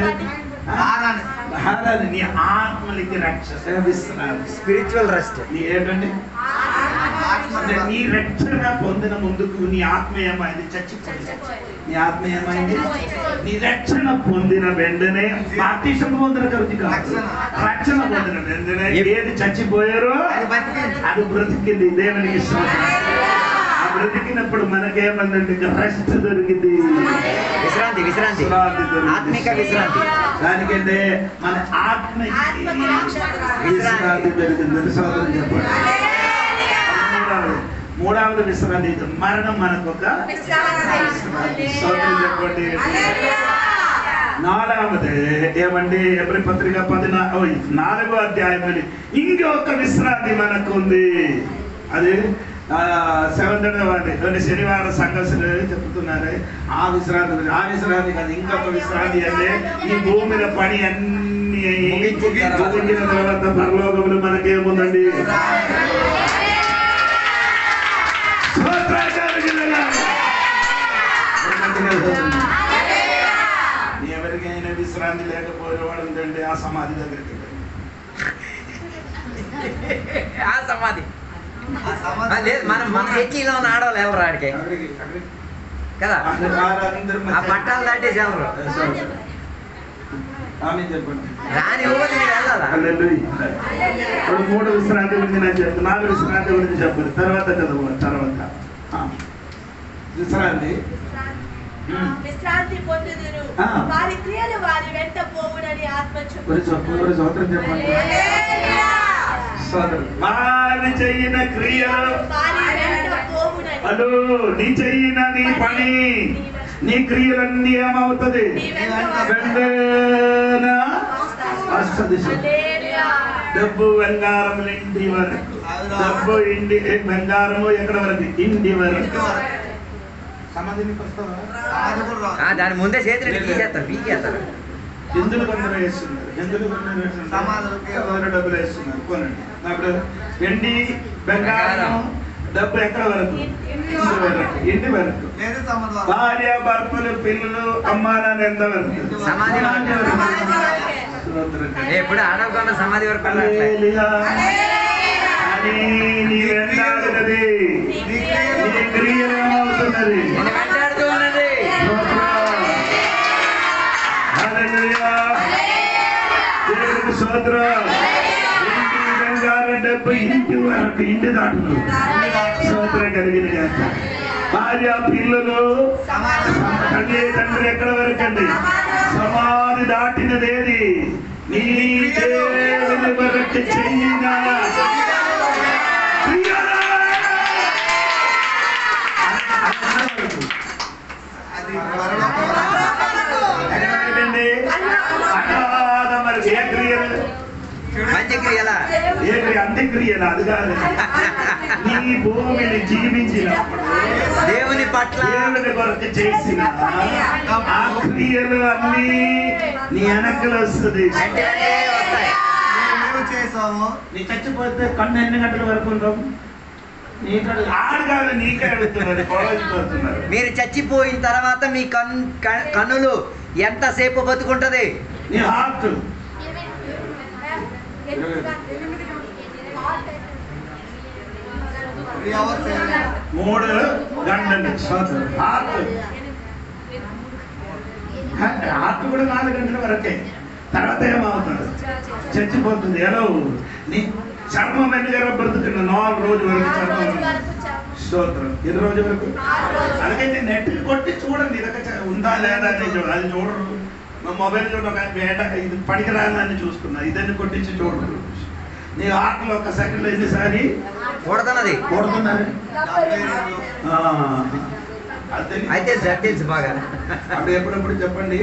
నీ ఆత్మలకి రక్షణ, విశ్రాంతి, స్పిరిచువల్ రెస్ట్. ఏంటండి? నీ రక్షణ పొందిన ముందుకు నీ ఆత్మ ఏమైంది? చచ్చిపోయింది. నీ ఆత్మ ఏమైంది? నీ రక్షణ పొందిన వెంటనే బాప్తిసం పొందిన కరుది కాదు, రక్షణ పొందిన వెంటనే ఏది చచ్చిపోయారో అది బ్రతికింది. దేవునికి బ్రతికినప్పుడు మనకేమందంటే రెస్ట్ దొరికింది, విశ్రాంతి. ఆత్మిక విశ్రాంతి. దానికంటే మన ఆత్మ విశ్రాంతి దొరికింది. సోదరులు చెప్పండి. మూడవది విశ్రాంతి. మరణం మనకు ఒక సోదరులు చెప్పండి. 4వది ఏమండి? ఎబ్రీ పత్రిక 4వ అధ్యాయంలో ఇంకొక విశ్రాంతి మనకు ఉంది. అది 7వ శనివారం సంఘర్షణ చెప్తున్నారు. ఆ విశ్రాంతి కాదు, ఇంకొక విశ్రాంతి అంటే ఈ భూమి మీద పని అన్ని ముగించిన తర్వాత పరలోకములు మనకేముందండి? ఎవరికైనా విశ్రాంతి లేకపోయేవాడు ఉందండి ఆ సమాధి దగ్గరికి. ఆ సమాధి లేదు. మనం మన చర్చిలో ఉన్న ఆడవాళ్ళు ఎవరు ఆడికి కదా, ఆ పట్టాలు దాటేసి ఎవరు రాని ఊరికి వెళ్ళాలా? ఇప్పుడు 3 విశ్రాంతి గురించి నేను చెప్తాను. 4 విశ్రాంతి గురించి చెప్పాలి. తర్వాత చదువు. తర్వాత విశ్రాంతి విశ్రాంతి పొందుదురు. ఆ. వారి క్రియలు వారి వెంట పోవునని ఆత్మ మరి సోదరం చెప్పండి. సోదరు వారి చెయ్యిన క్రియలు వారి వెంట పోవునని. అదో నీ చెయ్యిన నీ పని నీ క్రియలన్నీ ఏమవుతుంది? నీ వెంట వెంటనే వస్తది. హల్లెలూయా. డబ్బు బంగారం ఇంటి వరకు, డబ్బు ఇండి బంగారము ఎక్కడ వరకు? ఇంటి వరకు. సమాధికి వస్తావా? దాని ముందే చేతులు తీసేస్తారు, పీకేస్తారు. హిందువులు కొందరు వేస్తున్నారు, హిందువులు కొందరు వేస్తున్నారు, డబ్బులు వేస్తున్నారు. కొనండి. అప్పుడు వెండి బంగారం డబ్బు ఎక్కడ వరకు? ఇంటి వరకు. ఇంటి వరకు. భార్య భర్తలు పిల్లలు అమ్మా నాన్న ఎంత వరకు? సమాధి వరకు. ఎప్పుడు ఆడకుండా సమాధి వరకు వెళ్ళట్లే. హల్లెలూయా. అని నీ వెంటాడుతున్నది, నీ క్రియలు ఏమవుతున్నది? నేను వెంటాడుతూ ఉన్నది. హల్లెలూయా. దేవునికి స్తోత్రం. ఇంటి బంగారం డబ్బు ఇంటి వరకు, ఇంటి దాటును స్తోత్రం కలిగిన గాక. భార్య పిల్లలు తండ్రి ఎక్కడ వరకు అండి? సమాధి దాటినదేది? నీ దేవుని వరకు చెయ్యిన క్రియలు. అదేంటండి? అనాథ మరి ఏ క్రియలు? మంచి క్రియలా? ఏ క్రియ? అంత్యక్రియలు. అది కాదు. నీ భూమిని జీవించినప్పుడు దేవుని పట్ల దేవుని కొరకు చేసిన ఆ క్రియలు అన్నీ నీ వెనకలు వస్తుంది. వెంటనే వస్తాయి. నీ చచ్చిపోతే కన్ను ఎన్ని గంటల వరకు ఉంటాం? ఆడు కాదు, నీకే అడుగుతున్నారు, పోతున్నారు. మీరు చచ్చిపోయిన తర్వాత మీ కన్నులు ఎంతసేపు బతుకుంటది? నీ హార్ట్ 3 గంటలు. హార్ట్ కూడా 4 గంటల వరకే. తర్వాత ఏమవుతుంది? చచ్చిపోతుంది. ఎలా? నీ చర్మం ఎన్ని బ్రతుకున్న 4 రోజుల వరకు చర్మం. స్తోత్రం. ఎన్ని రోజుల వరకు? అలాగైతే నెట్ కొట్టి చూడండి, ఇదొక ఉందా లేదా అని అది చూడరు. మొబైల్ చూడ వేట ఇది పనికిరాదని చూసుకున్నా, ఇదని కొట్టించి చూడరు. నీ ఆటలో ఒక సెకండ్లో ఎన్నిసారి కొడుతున్నది? కొడుతున్నారు. అయితే తెలుసు బాగా. అప్పుడు ఎప్పుడప్పుడు చెప్పండి,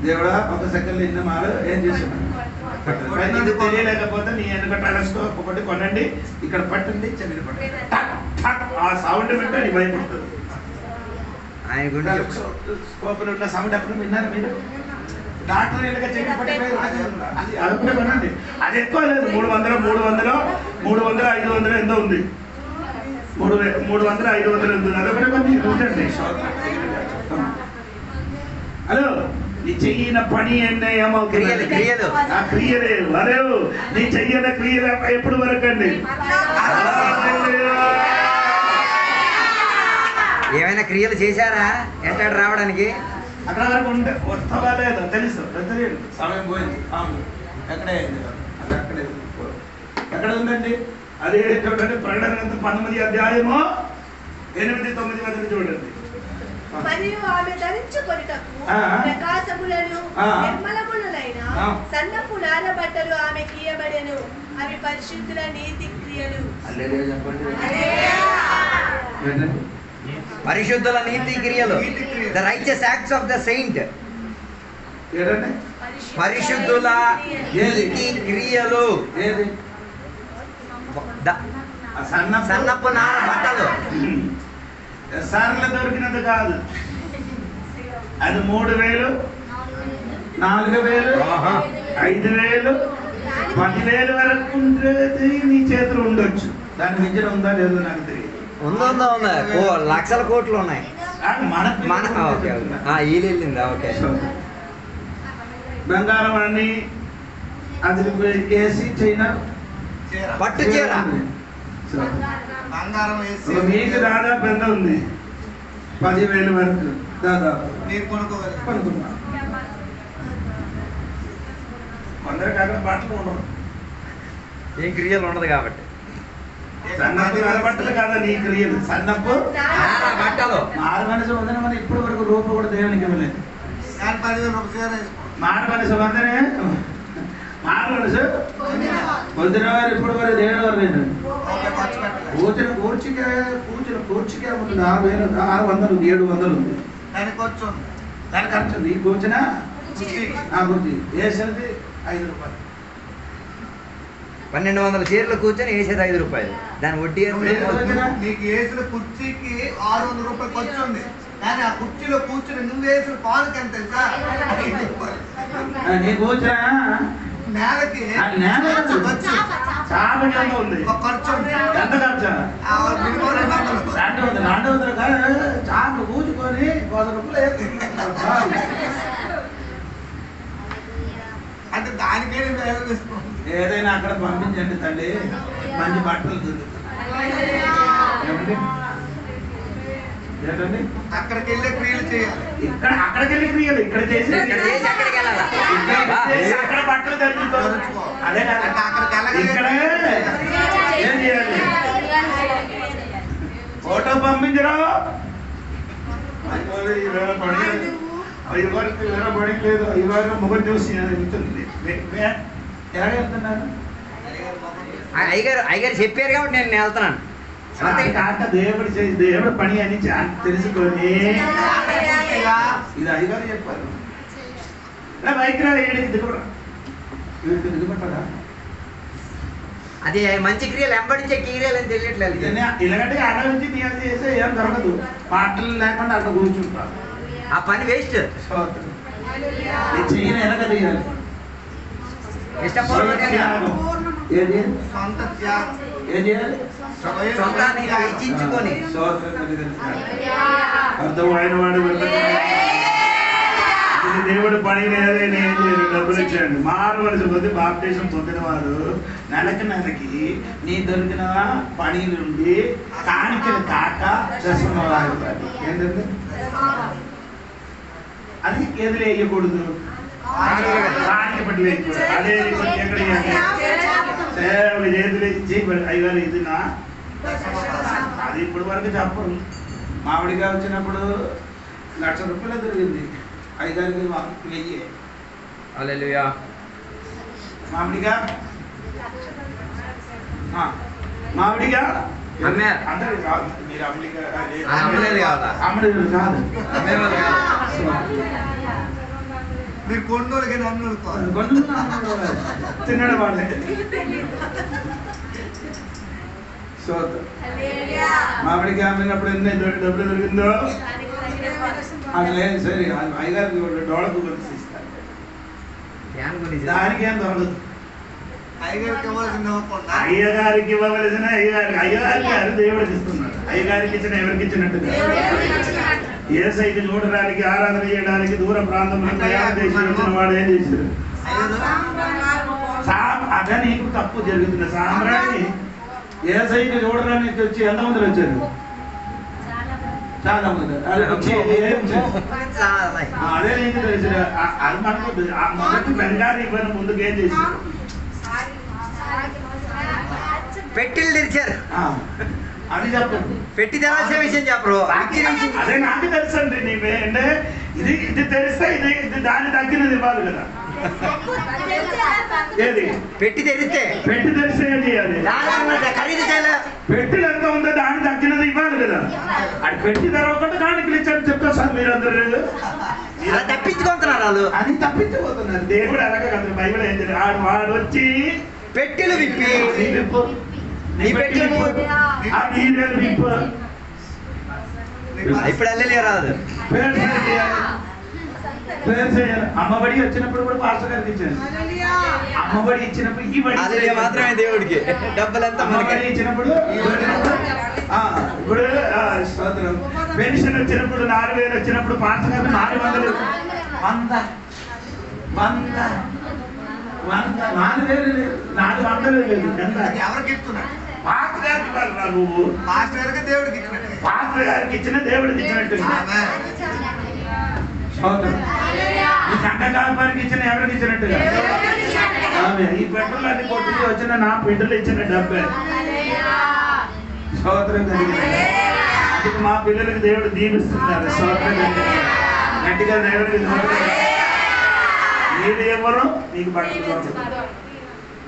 దేవుడా ఒక సెకండ్లో ఎన్ని మారు ఏం చేస్తున్నాను? ఇది తెలియలేకపోతే నీ వెనుక టెలస్కోప్ ఒకటి కొనండి, ఇక్కడ పట్టండి, చెల్లి పట్టండి. ఆ సౌండ్ వింటే అది భయపడుతుంది. ఆయన గురించి స్కోప్లో ఉన్న సౌండ్ ఎప్పుడు విన్నారు మీరు? డాక్టర్ అది అదొకటే కొనండి. అది ఎక్కువ లేదు. 300 500 ఎంతో ఉంది. 300 500 ఎంత ఉంది. అదొకటే కొన్ని ఉంచండి. హలో, నీ చెయ్యిన పని ఏమో క్రియలు క్రియలు ఆ క్రియలే అరే నీ చెయ్యన క్రియలు ఎప్పుడు వరకు అండి? ఏమైనా క్రియలు చేశారా ఎంటాడు రావడానికి? అక్కడ వరకు ఉంటే వస్తావా లేదా తెలుసు. సమయం పోయింది. ఎక్కడే అక్కడే ఎక్కడ ఉందండి? అది చూడండి, ప్రకటన గ్రంథం 19వ అధ్యాయము 8-9 వరకు చూడండి. మరియు ఆమె ధరించుకొనుటకు ప్రకాశములను నిర్మలములైన సన్నపు నార బట్టలు ఆమెకి ఇయ్యబడెను. అవి పరిశుద్ధుల నీతి క్రియలు. పరిశుద్ధుల నీతి క్రియలు, the righteous acts of the Saint. పరిశుద్ధుల నీతి క్రియలు. సన్నపు నార బట్టలు. సార్లు దొరికినది కాదు. అది 3000 4000 5000 10,000 వరకు ఉంటుంది. నీ చేతులు ఉండొచ్చు. దాని మించిన ఉందా లేదో నాకు తెలియదు. ఉందా లక్షల కోట్లు ఉన్నాయి. మన ఓకే వెళ్ళిందా? ఓకే. బంగారం అన్ని అది వేసి చైనా పట్టు చీర మీకు దాదాపు ఎంత ఉంది? 10,000 వరకు దాదాపు కొనుక్కున్నా. కొందరికి అక్కడ బట్టలు ఉండవు. ఏం క్రియలు ఉండదు కాబట్టి. సన్నపు బట్టలు కాదా నీ క్రియలు, సన్నపు బట్టలు. మారు మనసు వందన మనం ఇప్పటి వరకు రూపాయి కూడా దేవునికి ఇవ్వలేదు. మారు మనసు వందనే, మారు మనసు పొద్దున వారు ఇప్పటి వరకు దేవుని వారు లేదు. కూర్చుకే ఉంటుంది 600 700 ఉంది దాని ఖర్చు ఉంది. ఈ కూర్చున కుర్చీ వేసేది 5 రూపాయలు. 1200 చీరలు కూర్చొని వేసేది 5 రూపాయలు. దాని వడ్డీ నీకు వేసిన కుర్చీకి 600 రూపాయలు ఖర్చు ఉంది. కానీ ఆ కుర్చీలో కూర్చుని నువ్వు వేసిన పాలకి ఎంత తెలుసా? నీ కూర్చున నేలకి చాలా ఉంది. ఖర్చు ఉంది. ఎంత ఖర్చు? 200 చాలు కూర్చుకొని 100 రూపాయలు అంటే దానికే నేను తీసుకోండి. ఏదైనా అక్కడ పంపించండి తల్లి, మంచి బట్టలు దొరుకుతాయి. ఏంటండి అక్కడికి వెళ్ళే క్రియలు చేయాలి. అక్కడికి వెళ్ళి క్రియలు ఇక్కడ చేసి అక్కడ బట్టలు ధరించుకోవాలి. అదే ఇక్కడ ఏం చేయాలి? ఫోటో పంపించరా? పడలేదు. ఇవాళ ముఖం చూసి ఎలా వెళ్తున్నారు? అయ్యగారు చెప్పారు కాబట్టి నేను వెళ్తున్నాను. కాక దేవుడు పని అని తెలుసుకొని ఇది అయ్యగారు చెప్పారు. బైక్ రా ఏడికి దిగుపట్టరా? అది మంచి క్రియలు ఎంబడించే క్రియలు అని తెలియట్లేదు. ఇలాగంటే అక్కడ నుంచి నీ అది చేస్తే ఏం దొరకదు. పాటలు లేకుండా అక్కడ కూర్చుంటారు. ఆ పని వేస్ట్. చెయ్యని ఎలాగ తీయాలి? ఏది సొంత త్యాగం ఏం చేయాలి? సొంతాన్ని ఇచ్చించుకొని అర్థమైన వాడు దేవుడు పని లేదే, నేను చేయను, డబ్బులు ఇచ్చాడు. మారు మనసు పొంది బాప్టిజం పొందిన వారు నెలకి నీ దొరికిన పనిలు ఉండి కానికలు కాక దశమ వాగుతాడు. ఏంటంటే అది ఎదురు వేయకూడదు, కానిక పట్టి వేయకూడదు. అదే ఎక్కడ సేవలు చేతులు ఇచ్చి అయ్యారు ఇది నా అది ఇప్పటి వరకు చెప్పరు. మామిడిగా వచ్చినప్పుడు 1,00,000 రూపాయలు దొరికింది. 5,000 1000. హల్లెలూయా. మామిడిగా అందరూ కాదు, మీరు అమ్మలేదు కాదు. మీరు కొండోళ్ళకి నన్ను తినడం వాళ్ళే. మామిడిగా అమ్మినప్పుడు ఎన్ని డబ్బులు దొరికిందో అది లేదు. సరే అయ్యగారికి డోళకు కొలిసి ఇస్తారు. దానికి ఏం దొరకదు. అయ్యగారికి ఇవ్వాల్సింది అయ్యగారికి ఇవ్వవలసిన అయ్యగారికి దేవుడికి ఇస్తున్నాడు. అయ్యగారికి ఇచ్చిన ఎవరికి ఇచ్చినట్టుగా యేసయ్యకి చూడడానికి ఆరాధన చేయడానికి దూర ప్రాంతంలో ప్రయాణం చేసి వచ్చిన వాడు ఏం చేశారు? అదే నీకు తప్పు జరుగుతుంది. సాంబ్రాణి యేసయ్యకి చూడడానికి వచ్చి ఎంతమంది వచ్చారు? చాలా మంది. అదే నీకు తెలుసు. అది మనకు ఆ మొదటి బెంగారు ఇవ్వని ముందుకు ఏం చేశారు? పెట్టిలు తెరిచారు. అది చెప్పండి. పెట్టి తెరాల్సిన విషయం చెప్పరు. అదే నాకు తెలుసు అండి. నీవే అంటే ఇది తెలిస్తే ఇది దాని తగ్గినది ఇవ్వాలి కదా. ఏది పెట్టి తెరిస్తే ఏం చేయాలి? ఖరీదు చేయాలి. పెట్టిలు ఎంత ఉందో దాని తగ్గినది ఇవ్వాలి కదా. అది పెట్టి తెరవకుండా కానుకలు ఇచ్చారు చెప్తా సార్. మీరందరూ తప్పించుకుంటున్నారు. వాళ్ళు అది తప్పించుకోతున్నారు. దేవుడు అలాగే కదా. బైబిల్ ఏం చేయాలి? వాడు వచ్చి పెట్టెలు విప్పి ఇప్పుడు వెళ్ళలే రాదు. అమ్మబడి వచ్చినప్పుడు కూడా పాస్టర్ గారికి ఇచ్చాను. అమ్మబడి ఇచ్చినప్పుడు ఈ బడి మాత్రమే దేవుడికి డబ్బులంతా అమ్మబడి ఇచ్చినప్పుడు ఇప్పుడు పెన్షన్ వచ్చినప్పుడు 4,000 వచ్చినప్పుడు పాస్టర్ గారు 400 4,000 లేదు. ఎవరికి ఇస్తున్నాడు? పాస్టర్ గారికి ఇవ్వాలి. నువ్వు మాస్టర్ గారికి దేవుడికి ఇచ్చినట్టు. పాస్టర్ గారికి ఇచ్చిన దేవుడికి ఇచ్చినట్టు. ఈ సంఘ కాల్పానికి ఇచ్చిన ఎవరికి ఇచ్చినట్టుగా? ఈ పెట్రోల్ అన్ని కొట్టుకు వచ్చిన నా బిడ్డలు ఇచ్చిన డబ్బే. స్తోత్రం కలిగింది. అందుకు మా పిల్లలకి దేవుడు దీవిస్తున్నారు. స్తోత్రం కలిగింది. గట్టిగా దేవుడికి మీరు ఎవరు మీకు పట్టుకుంటారు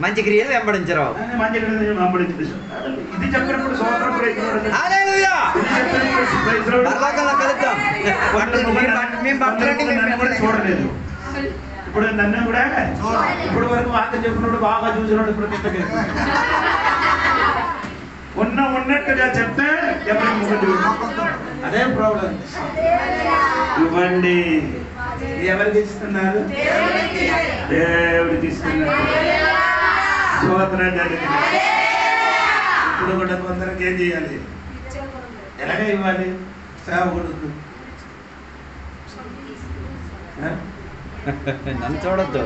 మంచి క్రియలు వెంబడించరు. మంచి వెంబడించు. ఇది చెప్పినప్పుడు స్తోత్రం హల్లెలూయా. పరలోకంలో కలుద్దాం. చూడలేదు. ఇప్పుడు నన్ను కూడా ఇప్పుడు వరకు వాక్యం చెప్పినప్పుడు బాగా చూసినప్పుడు ఇప్పుడు కిందకి ఉన్నట్టుగా చెప్తే ఎప్పటికి అదే ప్రాబ్లం. ఇవ్వండి. ఎవరికి ఇస్తున్నారు? దేవుడికి ఇస్తున్నారు. స్తోత్రం జరిగింది. ఇప్పుడు కూడా కొందరికి ఏం చేయాలి? ఎలాగ ఇవ్వాలి? సేవకుడు నన్ను చూడొద్దు.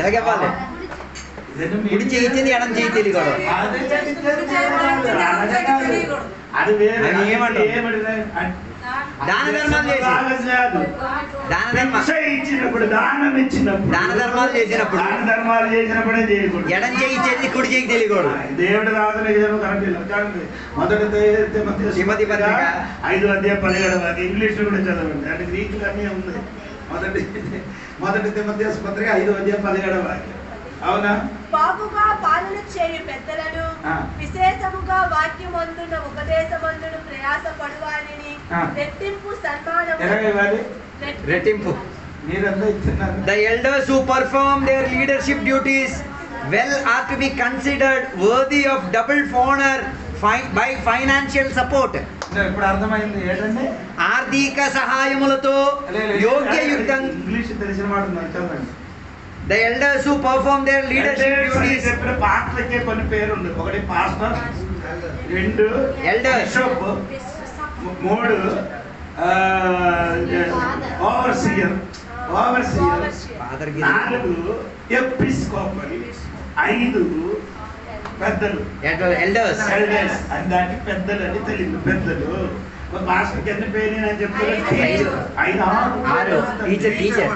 ఎలాగవ్వాలి? కుడి చేయి ఇచ్చింది, ఎడం చేయి తెలియకూడదు. అది వేరే. దాన ధర్మాలు ఇచ్చినప్పుడు దానం ఇచ్చినప్పుడు దాన ధర్మాలు చేసినప్పుడు చేసినప్పుడే చేయకూడదు. ఎడం చేయి ఇచ్చేది కుడి చేయికి తెలియకూడదు. దేవుడి రావడం కరెక్ట్. మొదటి తిమోతి పత్రిక 5:17 ఇంగ్లీష్ కూడా చదవండి. అంటే గ్రీకులు అన్నీ ఉంది. మొదటి తిమోతి పత్రిక 5:17. అవునా? బాగుగా పాలన చేయు పెద్దలను విశేషముగా వాక్యమందున ఉపదేశమందున ప్రయాసపడువారిని రెట్టింపు సన్మానము రెట్టింపు. మీరంతా ఇస్తున్నారు. The elders who perform their leadership duties well are to be considered worthy of double honor by financial support. ఇప్పుడు అర్థమైంది ఏంటంటే ఆర్థిక సహాయములతో యోగ్యయుక్తం. ఇంగ్లీష్ తెలిసిన మాట చదవండి. The elders who perform their leadership duties. చెప్పిన పాస్టర్కే కొన్ని పేరుంది. ఒకటి pastor, 2 elders, bishop, 3 overseer, 4 episcopal, 5 పెద్దలు. ఎల్డర్స్ దానికి పెద్దలు అని తెలియదు. పెద్దలు మాస్టర్కి ఎన్ని పేరు అని చెప్తారు? 5, 6 టీచర్.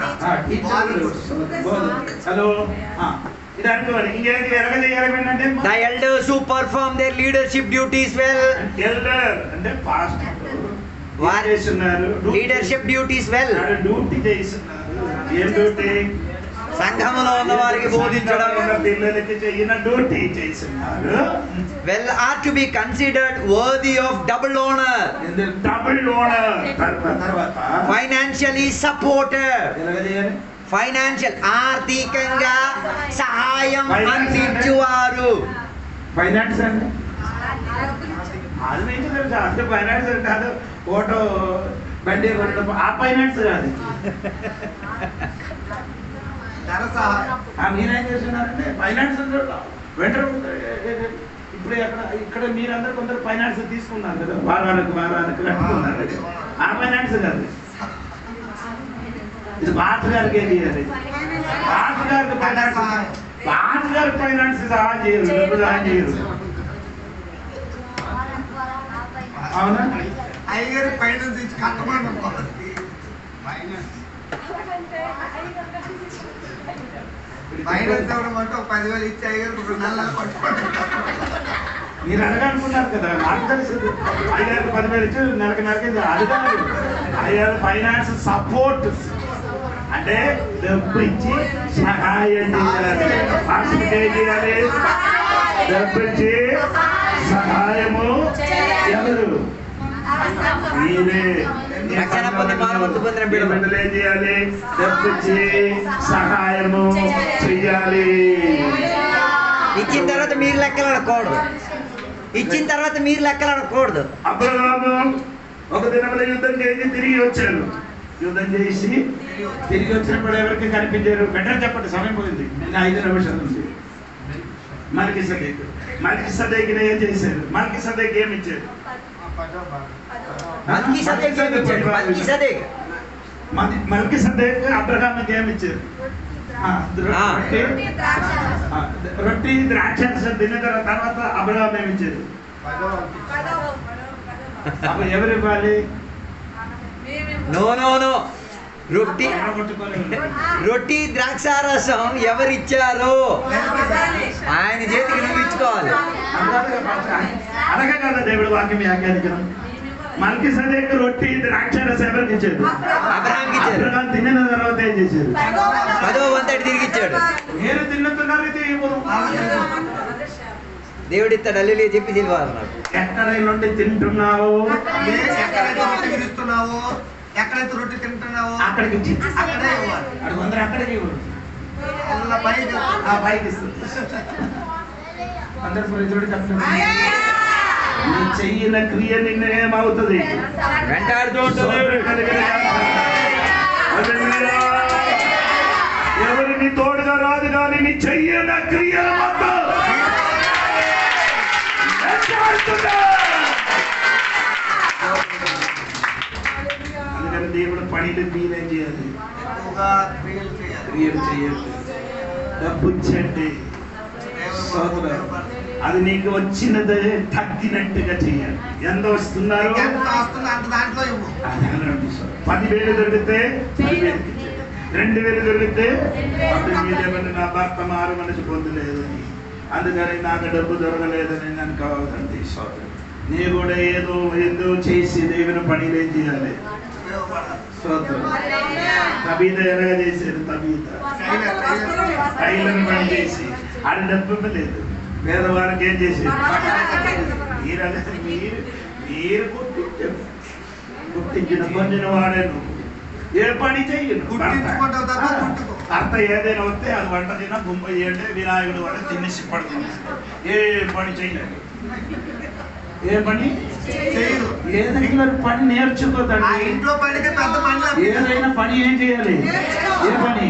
హలో, ఇది అనుకోవాలి. ఇంకేంటి ఎలాగేయాలంటే The elders who perform their leadership duties well. Elder అంటే పాస్టర్ వారు చేస్తున్నారు. Leadership duties well. డ్యూటీ చేస్తున్నారు. ఏం డ్యూటీ? సంఘములో ఉన్న వారికి బోధించడం. పిల్లలకి చేయన డ్యూటీ చేస్తున్నారు. Well are to be considered worthy of double honor. Double owner. తర్వాత Financially supported. ఎలాగ చేయాలి? ఫైనాన్షియల్ ఆర్థికంగా సహాయం అందించువారు. ఫైనాన్స్ అంటే అది మీకు తెలుసు. అంటే ఫైనాన్స్ కాదు ఫోటో బండి కొనడం, ఆ ఫైనాన్స్ కాదు. మీరేం చేస్తున్నారంటే ఫైనాన్స్ వెంటనే ఇప్పుడు ఇక్కడ మీరందరూ కొందరు ఫైనాన్స్ తీసుకున్నారు కదా, వారానికి కట్టుకున్నారు. ఆ ఫైనాన్స్ కాదు. ఇది పాస్టర్ గారికి ఏం చేయాలి? పాస్టర్ గారికి ఫైనాన్స్, పాస్టర్ గారికి ఫైనాన్స్ సహాయం చేయరు, డబ్బు సహాయం చేయరు. అవునా? అయ్యగారు ఫైనాన్స్ ఇచ్చి కట్టమని ఫైనాన్స్ ఇవ్వడం అంటే 10,000 ఇచ్చి అయ్యగారు 2 నెలలు పట్టుకోండి. మీరు అడగనుకున్నారు కదా, నాకు తెలుసు. 5,000 10,000 ఇచ్చి నెలకి అడగాలి. 5,000 ఫైనాన్స్ సపోర్ట్ అంటే డబ్బు ఇచ్చి సహాయం చేయాలి. ఏం చేయాలి? డబ్బు ఇచ్చి సహాయము ఎవరు? మీరే. బిడ్డలు ఏం చేయాలి? డబ్బు ఇచ్చి సహాయము చెయ్యాలి. ఇచ్చిన తర్వాత మీరు లెక్కలు అడగకూడదు. అబ్రహాము ఒక దినములో యుద్ధం చేసి తిరిగి వచ్చారు. యుద్ధం చేసి తిరిగి వచ్చినప్పుడు ఎవరికి కనిపించారు? బెటర్ చెప్పండి, సమయం పోయింది. 5 నిమిషాలు ఉంది. మల్కీసెదెకు ఏం చేశారు? మల్కీసెదెకు ఏమి ఇచ్చారు? మల్కీసెదెకు అబ్రహాముకి ఏమి ఇచ్చారు? రొట్టి ద్రాక్షరసం తిన్న తర్వాత అబ్రహాం ఏమి ఇచ్చారు? అప్పుడు ఎవరు ఇవ్వాలి? నో రొట్టి ద్రాక్షారసం ఎవరిచ్చారో ఆయన చేతికి నువ్వు ఇచ్చుకోవాలి. అడగగల దేవుడు వాక్యం వ్యాఖ్యానించడం. మల్కీసెదెకు రొట్టి ద్రాక్షారసం ఎవరికి ఇచ్చాడు? అబ్రహాం తిన్న తర్వాత ఏం చేశారు? 10వ వంతు తిరిగి ఇచ్చాడు. మీరు తిన్నుతున్నారు, ఇది ఇవ్వరు. దేవుడు ఇస్తాడు. హల్లెలూయా చెప్పి తెలియాలన్నాడు. ఎక్కడ నుండి తింటున్నావు, ఎక్కడైతే రొట్టె తింటున్నావో, ఎక్కడైతే రొట్టె తింటున్నావో అక్కడికి ఇచ్చి అక్కడే ఇవ్వాలి. అడుగు అందరూ అక్కడికి ఇవ్వరు. అలా పైకి ఆ పైకి ఇస్తుంది. అందరూ ప్రజలు చెప్తున్నారు, నీ చెయ్యిన క్రియ నిన్న ఏమవుతుంది? వెంటాడుతూ ఉంటుంది. ఎవరిని తోడుగా రాదు కానీ నీ చెయ్యిన క్రియలు మాత్రం అందుకని దేవుడు పనిని మీరేం చేయాలి? ఎక్కువగా క్రియలు చేయాలి. క్రియలు చేయండి, డబ్బు ఇచ్చండి. అది నీకు వచ్చినదే తగ్గినట్టుగా చేయాలి. ఎంత వస్తున్నారు? ఎంత వస్తుందో అంత దాంట్లో ఇవ్వు. 10,000 దొరికితే 10,000 2,000 దొరికితే మీదేమన్నా నా భర్త మారు మనసు పొందలేదని, అందుకని నాకు డబ్బు దొరకలేదని నన్ను కావాలండి. నీ కూడా ఏదో చేసి దేవుని పనిలేం చేయాలి. స్తోత్రం. తబీత ఎలాగ చేశారు? తబీత టైలర్ పని చేసి ఆడ డబ్బు లేదు, పేదవారికి ఏం చేశారు? మీరు గుర్తించిన పొందిన వాడే నువ్వు. ఏ పని చెయ్యను. భర్త ఏదైనా వస్తే అది వంట తిన గుమ్మ చేయండి, వినాయకుడు వల్ల తినేసి పడుతున్నాడు. ఏ పని చెయ్యలేదు. ఏ పని చేయరు. ఏదైనా పని నేర్చుకోదండి. ఇంట్లో పనికి పెద్ద పని. ఏదైనా పని ఏం చేయాలి? ఏ పని?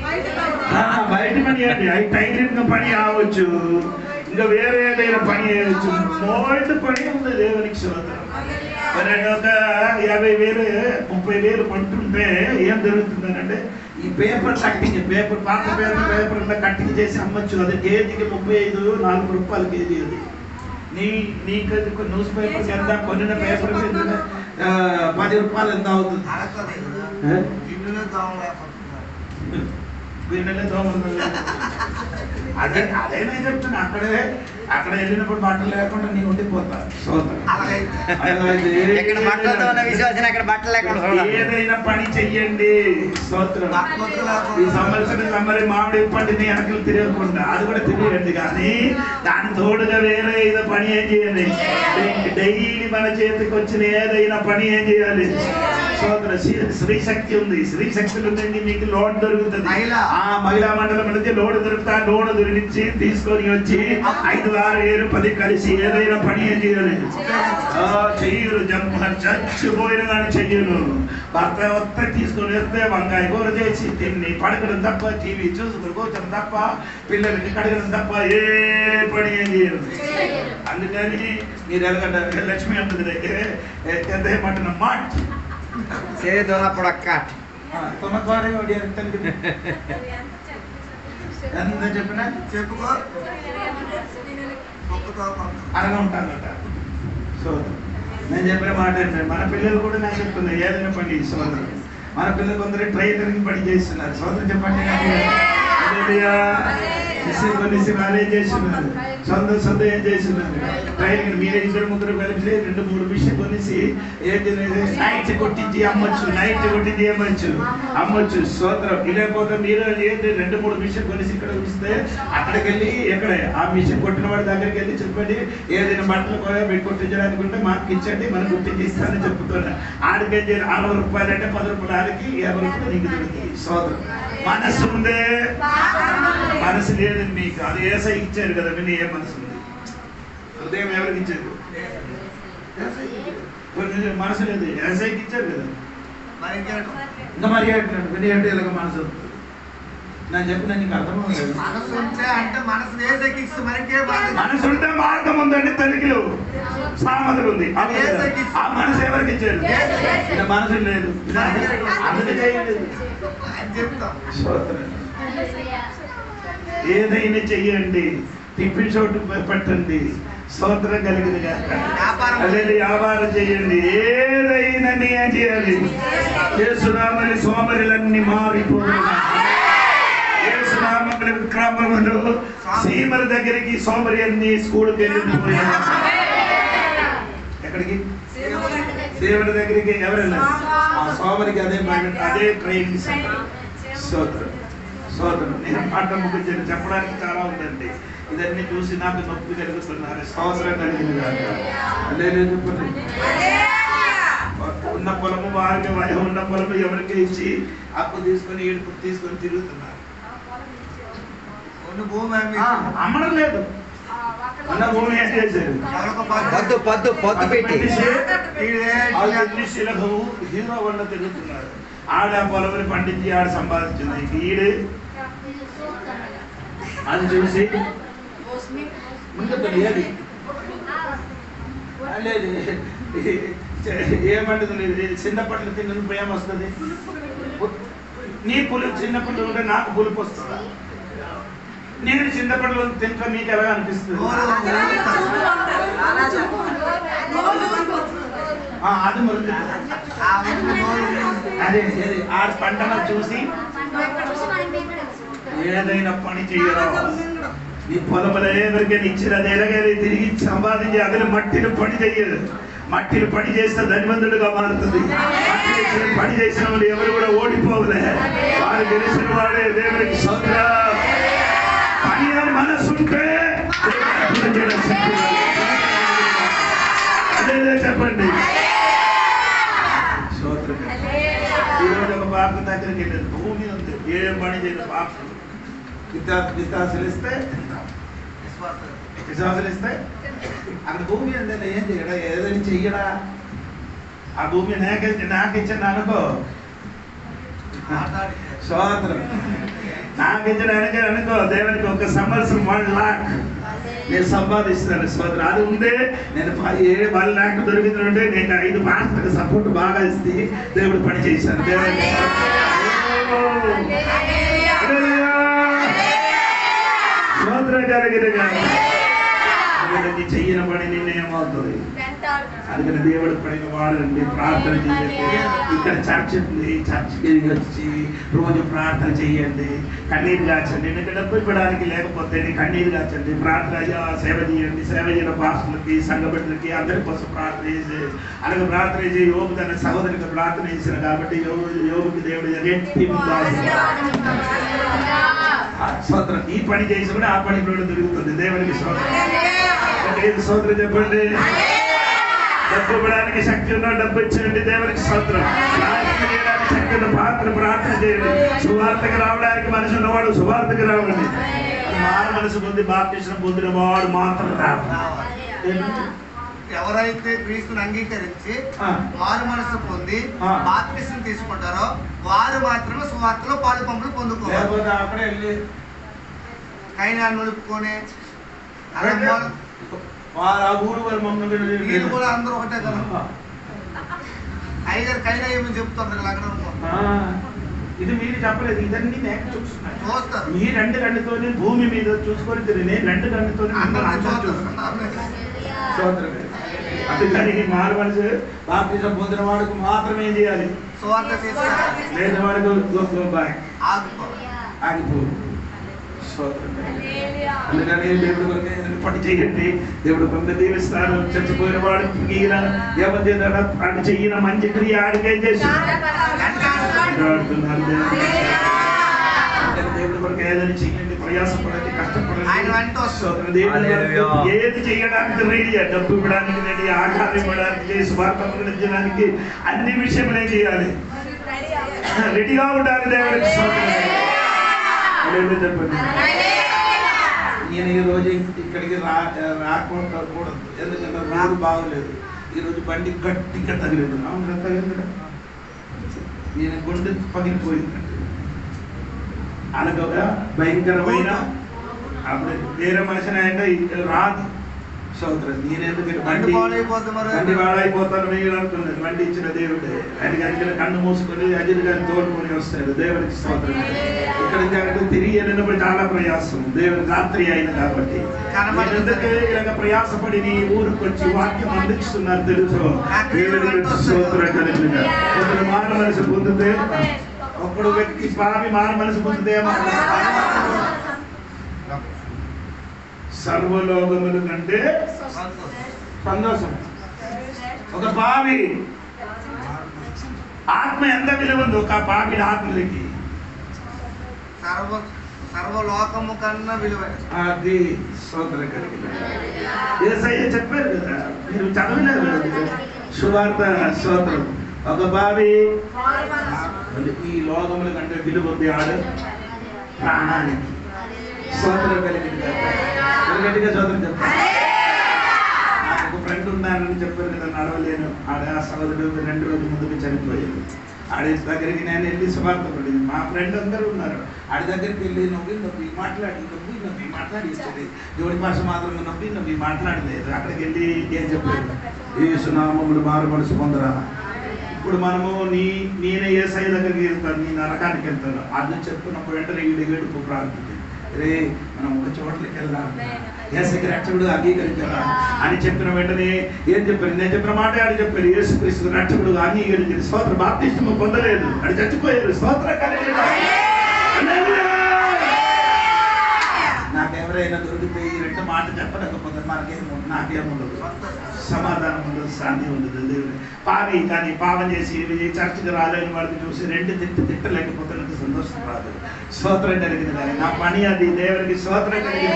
బయట పని చేయాలి. అవి టైలరింగ్ పని కావచ్చు, ఇంకా వేరే ఏదైనా పని చేయవచ్చు. మోల్డ్ పని ఉంది దేవునికి స్తోత్రం. మరి ఒక 50,000 30,000 కొంటుంటే ఏం జరుగుతుందనంటే, ఈ పేపర్ కట్టింగ్, పేపర్ పాత పేపర్ కట్టింగ్ చేసి అమ్మచ్చు. అది కేజీకి 35 4 రూపాయలు కేజీ. అది నీకు న్యూస్ పేపర్ ఎంత, కొనిన పేపర్ 10 రూపాయలు ఎంత అవుతుంది? వీళ్ళనే దోమలు. అదేనా చెప్తున్నా. అక్కడ వెళ్ళినప్పుడు బట్టలు లేకుండా నీ ఉండిపోతా. ఏదైనా పని చెయ్యండి. స్తోత్రం. ఈ సంవత్సరం మామిడి పండిని వెనకలు తిరగకుండా అది కూడా తిరగండి, కానీ దాని తోడుగా వేరే ఏదో పని ఏం చేయాలి? డైలీ మన చేతికి వచ్చిన ఏదైనా పని ఏం చేయాలి? స్తోత్రం. స్త్రీశక్తి ఉంది, స్త్రీశక్తులు ఉందండి, మీకు లోన్ దొరుకుతుంది. ఆ మహిళా మండలం నుంచి లోన్ దొరుకుతా, లోన్ దొరికి తీసుకొని వచ్చి 5, 6, 7, 10 కలిసి ఏదైనా పని ఏం చేయాలి? చెయ్యరు. చచ్చిపోయిన కానీ చెయ్యరు. భర్త వస్తే తీసుకొని వస్తే వంకాయ కూర చేసి తిని పడకడం తప్ప, టీవీ చూసుకుని కూర్చోడం తప్ప, పిల్లలకి కడగడం తప్ప ఏ పని ఏం చేయరు. అందుకని మీరు ఎలాగంటే లక్ష్మి అంటుంది, ఏమంటున్న మాట చెప్పిన చెప్పుకో అలాగే ఉంటానట. సో నేను చెప్పిన మాట ఏంటంటే, మన పిల్లలు కూడా నాకు చెప్తుంది ఏదైనా పని సోదరు. మన పిల్లలు కొందరు ట్రైలరింగ్ పని చేస్తున్నారు. సోదరు చెప్పండి, కొన్ని మ్యారేజ్ చేస్తున్నారు, సొంత ఏం చేస్తున్నారు. ట్రైనింగ్ మీరే 2-3 కలిపి 2-3 మిషన్ కొనేసి నైట్ కొట్టించి అమ్మొచ్చు. స్తోత్రం. లేకపోతే మీరు ఏంటి 2-3 మిషన్ కొనేసి ఇక్కడ ఉంచితే అక్కడికి వెళ్ళి ఎక్కడ ఆ మిషన్ కొట్టిన వాడి దగ్గరికి వెళ్ళి చెప్పండి, ఏదైనా బట్టలు కూడా కొట్టించడానికి ఉంటే మాకు ఇచ్చండి, మనం గుర్తించి ఇస్తానని చెప్తున్నా. ఆడికి 60 రూపాయలు అంటే 10 రూపాయలకి 50 రూపాయలు నీకు దొరుకుతుంది. స్తోత్రం. మనసు ఉందే, మనసు లేదని మీకు అది ఏసై ఇచ్చారు కదా. విని ఏ మనసు ఉంది? హృదయం ఎవరికి ఇచ్చారు? మనసు లేదు, ఏసైకి ఇచ్చారు కదా. ఇంకా మరి అంటున్నాడు విని అంటే ఇలాగ మనసు. నేను చెప్పిన నీకు అర్థమవుతుంది. మనసు ఉంటే మార్గం ఉందండి, తనిఖీలు సామర్థ్యం ఉంది. ఆ మనసు ఎవరికి ఇచ్చారు? మనసు లేదు, ఏదైనా చెయ్యండి, టిఫిన్ షాప్ పెట్టండి, స్తోత్రం కలిగింది కాక. అదే వ్యాపారం చేయండి, ఏదైనా చేయాలి. యేసునామని సోమరులన్నీ మారిపోతున్నాయి. యేసునామని విక్రమములు సీమల దగ్గరికి సోమరి అన్ని స్కూల్కి వెళ్ళిపోయాయి. ఎక్కడికి? దేవుడి దగ్గరికి ఎవరు వెళ్ళారు? ఆ సోమరికి అదే ట్రైనింగ్ సెంటర్. సోదరు నేను మాట ముగించి చెప్పడానికి చాలా ఉందండి. ఇదన్నీ చూసి నాకు నొప్పి కలుగుతున్నారు. సంవత్సరం కలిగింది కాదు. ఉన్న పొలము వారికి ఉన్న పొలము ఎవరికి ఇచ్చి అప్పు తీసుకొని ఏడుపు తీసుకొని తిరుగుతున్నారు. అమ్మడం లేదు. ఉన్న భూమి ఏం చేశారు? పద్దు పెట్టి హీరో వల్ల తిరుగుతున్నారు. ఆడ పొలముని పండించి ఆడ సంపాదించింది. ఈడు అది చూసి ఏది ఏమంటుంది? చిన్నప్పట్లు తిన్న భయం వస్తుంది. నీ పులుపు చిన్నప్పట్లు ఉంటే నాకు పులుపు వస్తుందా? నేను చిన్నప్పట్లో తింటా మీకు ఎలా అనిపిస్తుంది? అది మురుగు. అదే ఆ పంటను చూసి ఏదైనా పని చేయరా? నీ పొలంలో ఎవరికైనా ఇచ్చినది ఎలాగైనా తిరిగి సంపాదించి అదే మట్టిని పని చెయ్యదు. మట్టిని పని చేస్తే ధనివంతుడుగా మారుతుంది. పని చేసిన వాళ్ళు ఎవరు కూడా ఓడిపోవలే. వారు గెలిచిన వాడే దేవుడికి స్తోత్రం. పని అని మనసుంటే అదే చెప్పండి. స్తోత్రం. ఈరోజు ఒక బాబు దగ్గరికి వెళ్ళేది. భూమి ఉంది, ఏం పని చేయదు. బాబు విశ్వాసాలు ఇస్తే అక్కడ భూమి ఉందని ఏం చేయడా? ఏదైనా చెయ్యడా? ఆ భూమి నాకు ఇచ్చిన అనుకో స్వాతంత్రం. నాకు ఇచ్చిన అనుకో దేవునికి ఒక సంవత్సరం 1 లాక్ నేను సంపాదిస్తాను. సోదరు అది ఉంటే నేను 1 లాక్ దొరికిందంటే నేను 5 మాసాలకు సపోర్ట్ బాగా ఇస్తే దేవుడు పని చేశాను. దేవుడికి చెయ్యన పని నిన్నేమవుతుంది? అందుకని దేవుడు పడిన వాడండి. ప్రార్థన చేయండి. ఇక్కడ చర్చ్ ఉంది, చర్చ్కి వచ్చి రోజు ప్రార్థన చేయండి. కన్నీరు కాచండి. నీకు డబ్బు ఇవ్వడానికి లేకపోతే నీ కన్నీరు కాచండి. ప్రార్థన సేవ చేయండి. సేవ చేయడం పాస్టర్లకి, సంఘ బిడ్డలకి అందరి కోసం ప్రార్థన చేసి అలాగే ప్రార్థన చేసి యోగు తన సహోదరికి ప్రార్థన చేశారు కాబట్టి యోగుకి దేవుడు స్తోత్రం. ఈ పని చేసి కూడా ఆ పని కూడా దొరుకుతుంది. దేవునికి స్తోత్రం చెప్పండి. డబ్బు ఇవ్వడానికి శక్తి ఉన్న డబ్బు ఇచ్చేయండి. దేవునికి స్తోత్రం. శక్తి ఉన్న ప్రార్థన చేయండి. సువార్తకి రావడానికి మనిషి ఉన్నవాడు సువార్తకి రావండి. మారు మనసు పొంది బాప్టిజం పొందిన వాడు మాత్రం రావాలి. ఎవరైతే క్రీస్తుని అంగీకరించి వారు మనసు పొంది బాప్టిజం తీసుకుంటారో వారు మాత్రమే సువార్తలో పాలు పంపులు పొందుకోవాలి. కైనాలు నిలుపుకొని వీళ్ళు కూడా అందరూ ఒకటే కదా. అయ్యగారు కైనా ఏమని చెప్తారు అక్కడ. ఇది మీరు చెప్పలేదు. ఇదన్నీ నేను చూస్తారు. మీ 2 కళ్ళతోనే భూమి మీద చూసుకొని నేను 2 కళ్ళతోనే అందుకని మారు మనసు బాప్టిజం పొందిన వాడికి మాత్రమే ఏం చేయాలి? లేదా వాడికి ఆగిపో. అందుకని దేవుడు పని చేయండి. దేవుడు కొంత దీవిస్తాను. చచ్చిపోయిన వాడు ఏమని అటు చెయ్యిన మంచి క్రియ ఆడికేం చేస్తున్నారు? దేవుడి కొరకు ఏదైనా చెయ్యండి. ప్రయాసపడండి, కష్టపడండి. ఏది చేయడానికి రెడీ? డబ్బు ఇవ్వడానికి రెడీ, ఆహారం ఇవ్వడానికి, స్వార్థం అందించడానికి, అన్ని విషయములే చేయాలి. రెడీగా ఉండాలి. దేవుడికి చెప్పండి. నేను ఈ రోజు ఇక్కడికి రాకూడదు. ఎందుకంటే రోడ్డు బాగోలేదు. ఈరోజు బండి గట్టిగా తగిలేదు. అవును తగిలింది. నేను గుండె పగిలిపోయింది. అనగా భయంకరమైన అప్పుడు వేరే మనిషిని అంటే రాదు. సోదరు నేనెందుకు బండి వాడైపోతాను వేయాలనుకున్నది. బండి ఇచ్చిన దేవుడే. ఆయన కన్ను మూసుకొని అజిల్ గారిని తోడుకొని వస్తాడు. దేవుడికి స్తోత్రం. ఇక్కడ తిరిగి వెళ్ళినప్పుడు చాలా ప్రయాసం. దేవుడి రాత్రి అయిన కాబట్టి ఎందుకు ఇలాగ ప్రయాసపడి నీ ఊరికి వచ్చి వాక్యం అందిస్తున్నారు తెలుసు. దేవుడికి స్తోత్రం కలిగిన ఒకరు మాన మనసు పొందితే, ఒకడు వ్యక్తి పాపి మాన మనసు పొందితే సర్వలోకముల కంటే సంతోషం. ఒక పావి ఆత్మ ఎంత విలువ ఉందో ఒక పాపి ఆత్మలకి సర్వలోకము కన్నా విలువైన అది స్తోత్రం కలిగిన యేసయ్య చెప్పారు కదా, మీరు చదవలేదు కదా సువార్త. స్తోత్రం. ఒక పావి ఈ లోకముల కంటే విలువ ఉంది ఆడ ప్రాణానికి. స్తోత్రం కలిగిన గట్టిగా స్తోత్రం చెప్పారు. నాకు ఒక ఫ్రెండ్ ఉన్నానని చెప్పారు కదా, నడవలేను. ఆడ సహోదరుడు 2 రోజుల ముందుకు చనిపోయాడు. ఆడి దగ్గరికి నేను వెళ్ళి సువార్త పడింది. మా ఫ్రెండ్ అందరూ ఉన్నారు. ఆడి దగ్గరికి వెళ్ళి నొప్పి మాట్లాడి ఇచ్చేది. దేవుడి భాష మాత్రం నొప్పి మాట్లాడలేదు. అక్కడికి వెళ్ళి ఏం చెప్పలేదు, యేసు నామములో మారు మనసు పొందరా. ఇప్పుడు మనము నేను యేసయ్య దగ్గరికి వెళ్తాను, నీ నరకానికి వెళ్తాను అది చెప్పుకున్నప్పుడు వెంటనే ఏడుపు ప్రారంభించింది. రే మనం ఒక చోట్లకి వెళ్ళాలి, యేసయ్య రక్షకుడు అంగీకరించాలా అని చెప్పిన వెంటనే ఏం చెప్పారు, నేను చెప్పిన మాట ఆడి చెప్పారు, యేసుక్రీస్తు రక్షకుడు అంగీకరించారు. స్తోత్ర బాప్తిస్మము పొందలేదు, అది చచ్చిపోయారు. స్తోత్ర కలిగిన నాకు ఎవరైనా దొరికితే ఈ 2 మాటలు చెప్పలేకపోతే నాకేముండదు, సమాధానం ఉండదు, శాంతి ఉండదు. దేవుడు పావి కానీ పాపం చేసి చర్చకు రాలేని వాడిని చూసి 2 తిట్టలేకపోతే నాకు సంతోషం రాదు. స్తోత్రం కలిగిన కానీ నా పని అది. దేవునికి స్తోత్రం కలిగిన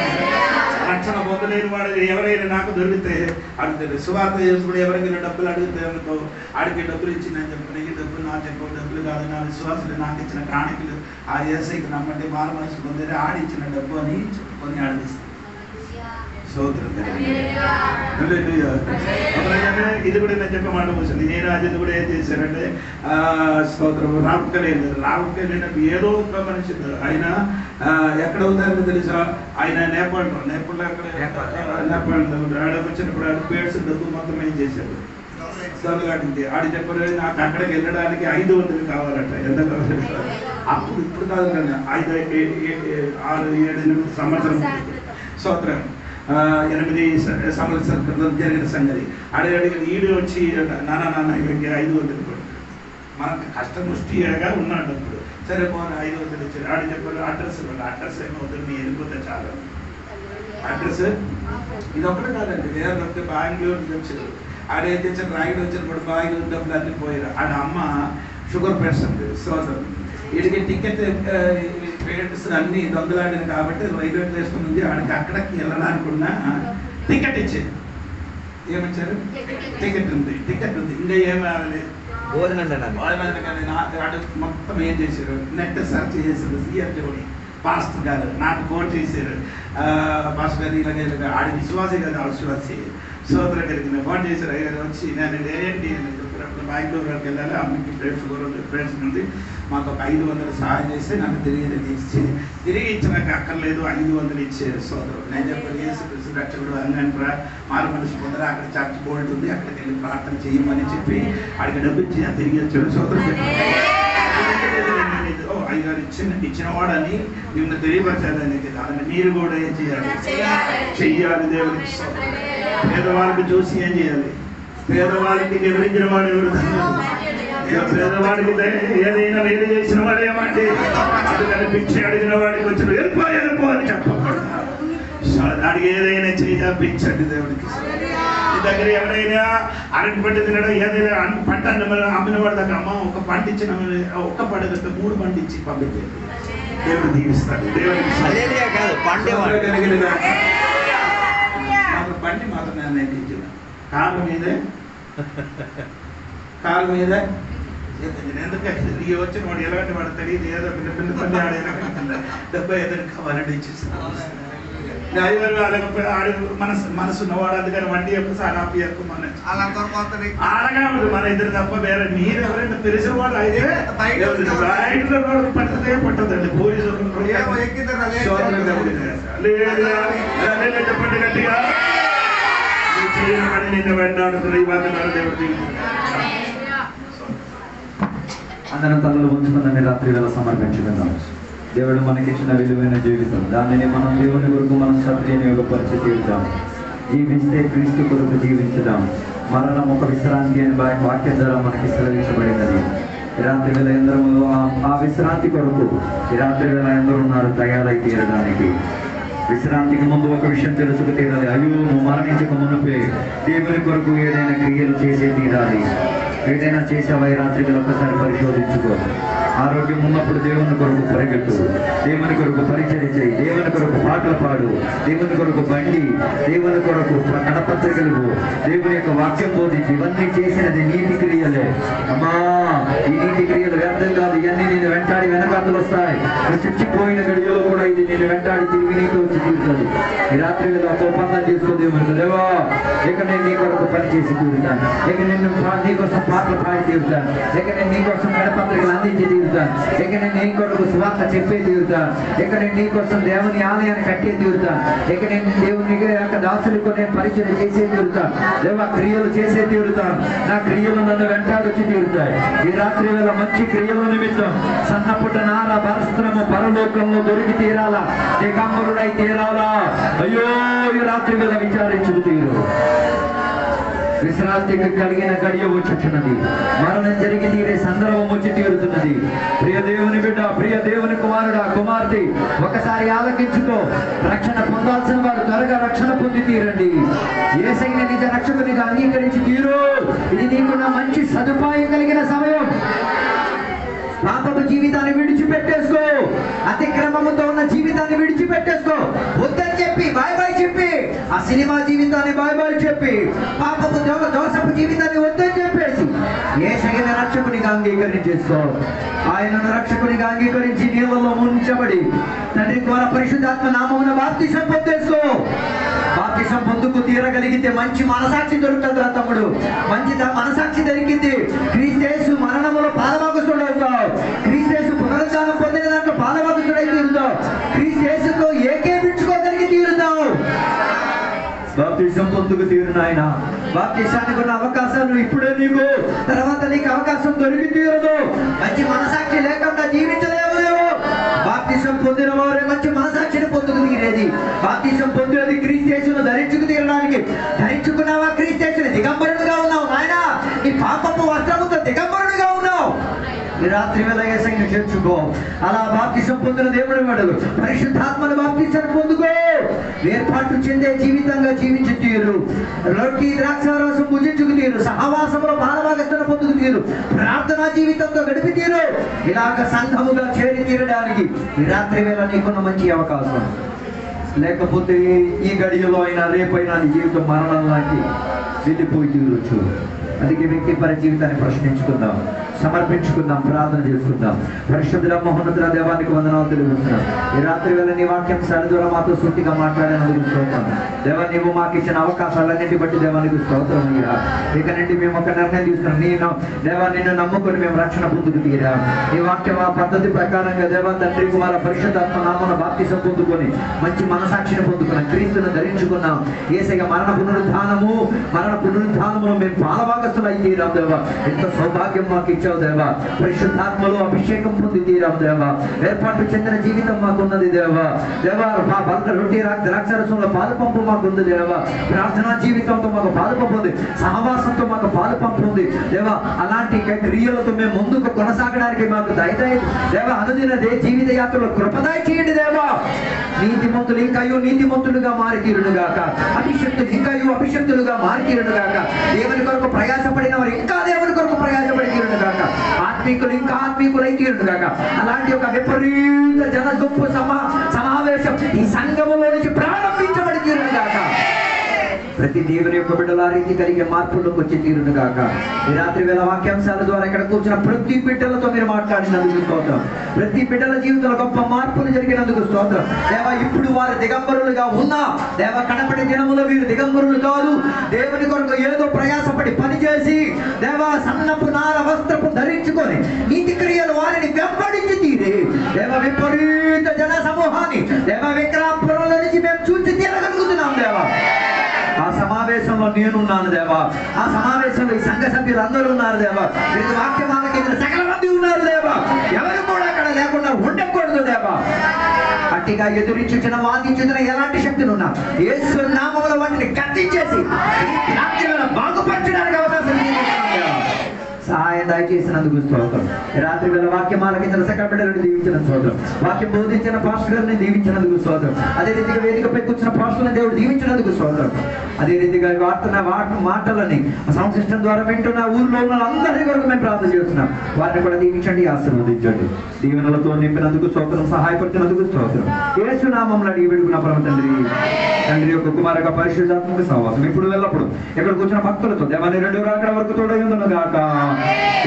రక్షణ పొందలేని వాడు ఎవరైనా నాకు దొరికితే అడుగుతాడు. సువార్త చేసుకుని ఎవరికైనా డబ్బులు అడిగితే అనుకో, ఆడికి డబ్బులు ఇచ్చిందని చెప్పిన ఈ డబ్బులు నాకు చెప్పు, డబ్బులు కాదు నా విశ్వాసులు నాకు ఇచ్చిన కాணிకలు ఆ యేసయ్యకి నమ్మంటే మారు మనసు పొందితే ఆడిచ్చిన డబ్బు అని చెప్పుకొని ఆడిస్తాను. ఇది కూడా నేను చెప్పే మాట వచ్చింది. నేను అది కూడా ఏం చేశానంటే స్తోత్రం రావుకెళ్ళిన ఏదో ఒక మనిషి ఆయన ఎక్కడ అవుతారో తెలుసా, ఆయన నేపాల్లో వచ్చినప్పుడు ఆడ పేడ్స్ డబ్బు మొత్తం ఏం చేశాడు దొంగలాంటి. ఆడి చెప్పారు నాకు అక్కడికి వెళ్ళడానికి 500 కావాలట. ఎంత కావాలి అప్పుడు, ఇప్పుడు కాదు కానీ 5, 6, 7, 8 సంవత్సరం స్తోత్రం 8 సంవత్సరాల క్రితం జరిగిన సంగతి. అడిగి ఈడు వచ్చి నాన్న ఇవి 500 మనకు కష్టం ముష్టిగా ఉన్నాడు. అప్పుడు సరే పోనీ 500 ఇచ్చారు. ఆడి చెప్పారు అడ్రస్ ఇవ్వండి. అడ్రస్ ఏమవుతుంది, మీ వెళ్ళిపోతే చాలు. అడ్రస్ ఇది ఒకటే కాదండి, వేరే వస్తే బెంగళూరు నుంచి వచ్చారు. ఆడేం తెచ్చారు, రాయుడు వచ్చినప్పుడు బెంగళూరు డబ్బులు అన్నీ పోయారు. ఆడ అమ్మ షుగర్ పేషెంట్. స్తోత్రం. వీడికి టికెట్ పేరెంట్స్ అన్ని దొంగలాడిన కాబట్టి రైల్వే స్టేషన్ ఉంది, ఆడికి అక్కడికి వెళ్ళడానికి ఉన్న టికెట్ ఇచ్చేది. ఏమిచ్చారు, టికెట్ ఉంది. ఇంకా ఏమి రాలేదు. మొత్తం ఏం చేశారు, నెట్ సెర్చ్ చేశారు. సిఆర్జోని పాస్టర్ గారు నాకు ఫోన్ చేశారు, పాస్టర్ గారు ఇలాగే ఆడి విశ్వాసే కదా అవిశ్వాసి. సోదరు కలిగిన ఫోన్ చేశారు. అయ్యారు వచ్చి నేను ఏంటి చెప్పినప్పుడు బెంగళూరు వరకు వెళ్ళాలి, అమ్మకి ఫ్రెండ్స్ ఉంది, మాకు ఒక 500 సహాయం చేస్తే నాకు తిరిగి ఇచ్చినాక అక్కర్లేదు 500 ఇచ్చారు. సోదరు నేను చెప్పాను యేసుక్రీస్తు రక్షకుడు అంగంట్రా మారు మనసు పొందరా, అక్కడ చర్చ్ బోర్డు ఉంది, అక్కడికి వెళ్ళి ప్రార్థన చేయమని చెప్పి అడిగి డబ్బు ఇచ్చి తిరిగి వచ్చాడు. సోదరు అయ్యారు ఇచ్చిన వాడని మిమ్మల్ని తెలియపరచాలని కాదని మీరు కూడా ఏం చెయ్యాలి దేవుడికి. పేదవాళ్ళకి చూసి ఏం చేయాలి, పేదవాళ్ళకి వివరించిన వాడు ఎవరు, పేదవాడికి ఏదైనా వేలు చేసిన వాడు ఏమంటే అందుకని భిక్ష అడిగిన వాడికి వచ్చిన వెళ్ళిపో అని చెప్పకూడదు. అడిగి ఏదైనా చేయించండి దేవుడికి. మీ దగ్గర ఎవరైనా అరటి పంట తినడం, ఏదైనా పంట అమ్మిన వాడి దగ్గర అమ్మ ఒక పంట ఇచ్చిన ఒక్క పంట 3 పంట ఇచ్చి పంపించండి, దేవుడు దీవిస్తాడు. దేవుడికి బండి మాత్రం నేను ఇచ్చిన కాళ్ళ మీద ఎందుకంటే ఈ వచ్చిన వాడు ఎలాంటి వాడు తెలియదు, ఏదో పిల్ల పని ఆడేలా 75 కావాలంటే ఇచ్చేస్తాను. మనసున్నవాడు అందుకని వండి ఒక్కసారి ఆపి ఎక్కువ అలాగా మన ఇద్దరు తప్ప వేరే మీరు ఎవరైనా తెలిసిన వాడు అయితే పట్టదే పట్టదండి. పోలీసులు చెప్పండి గట్టిగా నిన్న వెంటాడు దేవుడు. అందరం తలలు ఉంచుకుందని రాత్రి వేళ సమర్పించుకుందాం. దేవుడు మనకిచ్చిన విలువైన జీవితం, దానిని మనం దేవుని కొరకు మనం సద్వినియోగపరిచి తీరుదాం. జీవిస్తే క్రీస్తు కొరకు జీవించుదాం. మరణం ఒక విశ్రాంతి అని వాక్యం ద్వారా మనకి సెలవించబడినది. ఈ రాత్రి వేళ ఎందరూ ఆ విశ్రాంతి కొరకు ఈ రాత్రి వేళ ఎందరూ ఉన్నారు తయారై తీరడానికి. విశ్రాంతికి ముందు ఒక విషయం తెలుసుకు తీరాలి. అయ్యో నువ్వు మరణించక మునుపే దేవుని కొరకు ఏదైనా క్రియలు చేసే తీరాలి. ఏదైనా చేసావా ఈ రాత్రికి ఒక్కసారి పరిశోధించుకో. ఆరోగ్యం ఉన్నప్పుడు దేవుని కొరకు పరిగెట్టు, దేవుని కొరకు పరిచయం చేయి, దేవుని కొరకు పాటలు పాడు, దేవుని కొరకు బండి, దేవుని కొరకు కడపత్రికలు, దేవుని యొక్క వాక్యం బోధించి ఇవన్నీ చేసినది నీతి క్రియలే. అమ్మా ఈ నీతి క్రియలు వ్యర్థం కాదు. ఇవన్నీ నేను వెంటాడి వెనకాతలు వస్తాయి. చచ్చిపోయిన గడియలో కూడా ఇది నేను వెంటాడి తిరిగి నీకు వచ్చి తీరుతుంది. ఈ రాత్రి ఒక ఒప్పందం చేసుకో దేవుని. దేవా ఇక నేను నీ కొరకు పని చేసి తీరుతాను. ఇక నేను నీకోసం పాటలు పాడి తీరుతాను. ఇక నేను నీకోసం కడపత్రికలు అందించి తీరుతాను. ఇక నేను నీ కొరకు స్వార్థ చెప్పే తీరుతాను. ఇక నేను నీకోసం దేవుని ఆలయాన్ని కట్టే తీరుతాను. ఇక నేను దేవుని యొక్క దాసులకు నేను పరిచయం చేసే తీరుతాను. దేవా క్రియలు చేసే తీరుతాను. నా క్రియలు నన్ను వెంటాడొచ్చి తీరుతాయి. ఈ రాత్రి వేళ మంచి క్రియల నిమిత్తం సన్నపుట్ట నార వస్త్రము పరలోకంలో దొరికి తీరాలా, దిగంబరుడై తీరాలా. అయ్యో ఈ రాత్రి వేళ విచారించుకు తీరు. విశ్రాంతికి కలిగిన గడియ వచ్చుచున్నది. మరణం జరిగి తీరే సందర్భం వచ్చి తీరుతున్నది. ప్రియ దేవుని బిడ్డ, ప్రియ దేవుని కుమారుడా కుమార్తె, ఒకసారి ఆలకించుకో. రక్షణ పొందాల్సిన వారు త్వరగా రక్షణ పొంది తీరండి. యేసయ్యని నిజ రక్షకునిగా అంగీకరించి తీరు. ఇది నీకున్న మంచి సదుపాయం కలిగిన సమయం. పాపపు జీవితాన్ని విడిచిపెట్టేసుకో. అతిక్రమముతో ఉన్న జీవితాన్ని విడిచిపెట్టేసుకో. వద్దని చెప్పి బాయ్ బాయ్ చెప్పి, ఆ సినిమా జీవితాన్ని బాయ్ బాయ్ చెప్పి, పాపపు దోషపు జీవితాన్ని వద్దని చెప్పేసి యేసయ్యను రక్షకునిగా అంగీకరించేసుకో. ఆయనను రక్షకునిగా అంగీకరించి నీళ్ళలో ముంచబడి తండ్రి ద్వారా పరిశుద్ధాత్మ నామమున బాప్తిసం పొందేసుకో. బాప్తిసం పొందుకు తీరగలిగితే మంచి మనసాక్షి దొరుకుతుందిరా తమ్ముడు. మంచి మనసాక్షి దొరికింది. క్రీస్తు మరణములో పాలభాగస్తుడవుతావు. క్రీస్తు పునరుద్ధానం పొందిన దాంట్లో పాలభాగస్తుడై తీరుతావు. క్రీస్తుతో ఏకేపించుకోగలిగి తీరుతావు. బాప్తిసం పొందుకు తీరు నాయన. బాప్తిసానికి ఉన్న అవకాశాలు ఇప్పుడే నీకు, తర్వాత నీకు అవకాశం దొరికి తీరదు. మంచి మనసాక్షి లేకుండా జీవించలేవు. బాప్తిసం పొందిన వారే మంచి మనసాక్షిని పొందుకు తీరేది. బాప్తిసం పొందేది క్రీస్తును ధరించుకు తీరడానికి. ధరించుకున్నావా క్రీస్తుని? దిగంబరుడుగా ఉన్నావు నాయన. నీ పాపపు వస్త్రముతో దిగంబరుడుగా ఉన్నావు. ఈ రాత్రి వేళ యేసయ్యను చేర్చుకో. అలా బాప్తిసం పొందిన దేవుని వాడు పరిశుద్ధాత్మను బాప్తిసం పొందుకో. ఏర్పాటు చెందే జీవితంగా జీవించి తీరు. రొట్టి ద్రాక్షారసం భుజించుకు తీరు. సహవాసంలో పాలభాగస్తున్న పొందుకు తీరు. ప్రార్థనా జీవితంతో గడిపి తీరు. ఇలాగ సంఘముగా చేరి తీరడానికి ఈ రాత్రి వేళ నీకున్న మంచి అవకాశం. లేకపోతే ఈ గడియలో అయినా రేపైనా నీ జీవితం మరణం లాంటి వెళ్ళిపోయి తీరొచ్చు. అందుకే వ్యక్తిపర జీవితాన్ని ప్రశ్నించుకుందాం, సమర్పించుకుందాం, ప్రార్థన చేసుకుందాం. పరిశుద్ధుల మహోన్నతుల దేవానికి వందనాలు తెలుస్తున్నాం. ఈ రాత్రి వేళ నీ వాక్యం సరి ద్వారా మాతో సూటిగా మాట్లాడినందుకు స్తోత్రం. దేవా నీవు మాకు ఇచ్చిన అవకాశాలన్నింటి బట్టి దేవానికి స్తోత్రం. ఇక నుండి మేము ఒక నిర్ణయం తీసుకున్నాం. నేను దేవా నిన్ను నమ్ముకొని మేము రక్షణ పొందుకు తీరాం. ఈ వాక్యం ఆ పద్ధతి ప్రకారంగా దేవా తండ్రి కుమార పరిశుద్ధాత్మ నామమున బాప్తిసం పొందుకొని మంచి మనసాక్షిని పొందుకున్నాం. క్రీస్తును ధరించుకున్నాం. యేసయ్య మరణ పునరుద్ధానమును మేము పాలభాగస్తులై తీరాం దేవా. ఎంతో సౌభాగ్యం మాకు ఇచ్చావు దేవా. పరిశుద్ధాత్మలో అభిషేకం పొంది తీరాం దేవా. ఏర్పాటు చెందిన జీవితం మాకున్నది దేవా. దేవా మా భర్త రొట్టి ద్రాక్షరసంలో పాలు పంపు మాకుంది దేవా. ప్రార్థనా జీవితంతో మాకు పాలు పంపు ఉంది. సహవాసంతో మాకు పాలు పంపు ఉంది దేవా. అలాంటి క్రియలతో మేము ముందుకు కొనసాగడానికి మాకు దయదయ దేవా. అనుదిన జీవిత యాత్రలో కృపదయ చేయండి దేవా. నీతిమంతులు ఇంకాయో నీతిమంతులుగా మారి తీరునుగాక. అభిషక్తులు ఇంకాయో అభిషక్తులుగా మారి తీరునుగాక. దేవుని కొరకు ప్రయాసపడిన వారు ఇంకా దేవుని కొరకు ప్రయాసపడి తీరునుగాక. ఆత్మీకులు ఇంకా ఆత్మీకులై తీరునుగాక. అలాంటి ఒక విపరీత జన గుంపు సమావేశం ఈ సంఘములో నుంచి ప్రారంభించబడి తీరునుగాక. ప్రతి దేవుని యొక్క బిడ్డల రీతి కలిగే మార్పుల్లోకి వచ్చి తీరునుగాక. ఈ రాత్రి వేళ వాక్యాంశాల ద్వారా ఇక్కడ కూర్చున్న ప్రతి బిడ్డలతో మీరు మాట్లాడినందుకు స్తోత్రం. ప్రతి బిడ్డల జీవితంలో గొప్ప మార్పులు జరిగినందుకు స్తోత్రం దేవా. ఇప్పుడు వారు దిగంబరులుగా ఉన్నా దేవా, కడపటి దినములో వీరు దిగంబరులు కాదు. దేవుని కొరకు ఏదో ప్రయాసపడి పనిచేసి దేవా సన్నపు నార వస్త్రపు ధరించుకొని నీతి క్రియలు వారిని వెంబడించి తీరి దేవా విపరీత జన సమూహాన్ని దేవా విక్రాపురంలో నుంచి మేము చూసి తీరగలుగుతున్నాం దేవా. ఆ సమావేశంలో నేనున్నాను దేవా. ఆ సమావేశంలో ఈ సంఘ సభ్యులు అందరూ ఉన్నారు దేవా. వీరి వాక్యమాలకి సకల మంది ఉన్నారు దేవా. ఎవరు కూడా అక్కడ లేకుండా ఉండకూడదు దేవా. అట్టిగా ఎదురించుచిన వాదించుతున్న ఎలాంటి శక్తులు ఉన్నా యేసు నామములో వాటిని కత్తించేసి బాగుపరచడానికి అవకాశం సహాయం చేసినందుకు స్తోత్రం. రాత్రి వేళ వాక్యం ఆలకించిన సకల బిడ్డలను దీవించిన స్తోత్రం. వాక్యం బోధించిన పాస్టర్ గారిని దీవించినందుకు స్తోత్రం. అదే రీతిగా వేదికపై కూర్చున్న పాస్టర్ని దేవుడు దీవించినందుకు స్తోత్రం. అదే రీతిగా మాటలని సౌండ్ సిస్టమ్ ద్వారా వింటున్న ఊర్లో ఉన్న అందరి కొరకు మేము ప్రార్థన చేస్తున్నాం. వారిని కూడా దీవించండి, ఆశీర్వదించండి. దీవెనలతో నింపినందుకు స్తోత్రం, సహాయపడుతున్నందుకు స్తోత్రం. యేసు నామములో అడిగి వేడుకున్న పరమ తండ్రి యొక్క కుమారుగా పరిశుద్ధాత్మక సహవాసం ఇప్పుడు వెళ్ళప్పుడు ఇక్కడ కూర్చున్న భక్తులతో దేవాన్ని 2వ రాకడ వరకు తోడైందును గాక.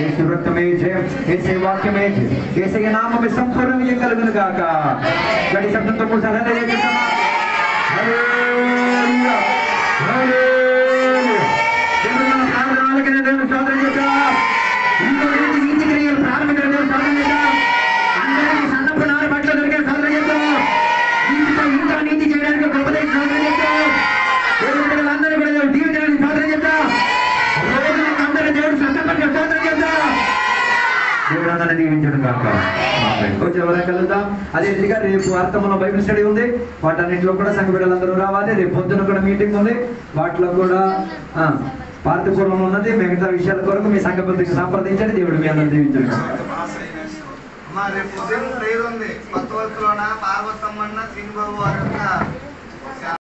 యేసు రక్తమే జయం, యేసే వాక్యమే జయం, యేసయ్య నామమే సంపూర్ణ విజయం కలుగును గాక. గడి శబ్దంతో కూర్చొని హల్లెలూయా హల్లెలూయా హల్లెలూయా. దేవుని ప్రార్థనలకి దేవుని స్తోత్రం చేద్దాం. ఇంకో నీతి క్రియలు ప్రారంభించిన దేవుని స్తోత్రం చేద్దాం. అందరికీ సన్నపు నారు బట్టలు దొరికే స్తోత్రం చేద్దాం. ఇంకా నీతి చేయడానికి ఒక ఉపదేశం స్తోత్రం చేద్దాం. దేవుని పిల్లలందరూ కూడా దీవించడానికి స్తోత్రం చేద్దాం. రోజులకు అందరూ దేవుడు సత్తపరిచే స్తోత్రం చేద్దాం. దేవుడు అందరినీ దీవించడం కాక వచ్చే వరకు కలుద్దాం. అదే రీతిగా రేపు అర్థంలో బైబిల్ స్టడీ ఉంది. వాటన్నింటిలో కూడా సంఘ బిడ్డలందరూ రావాలి. రేపు పొద్దున కూడా మీటింగ్ ఉంది. వాటిలో కూడా పార్థిపూర్వం ఉన్నది. మిగతా విషయాల కొరకు మీ సంఘ బుద్ధికి సంప్రదించండి. దేవుడు మీ అందరూ దీవించడం. రేపు ఉదయం ప్రేయర్ ఉంది. కొత్త వలసలోన పార్వతమ్మన్న శ్రీనిబాబు వారి యొక్క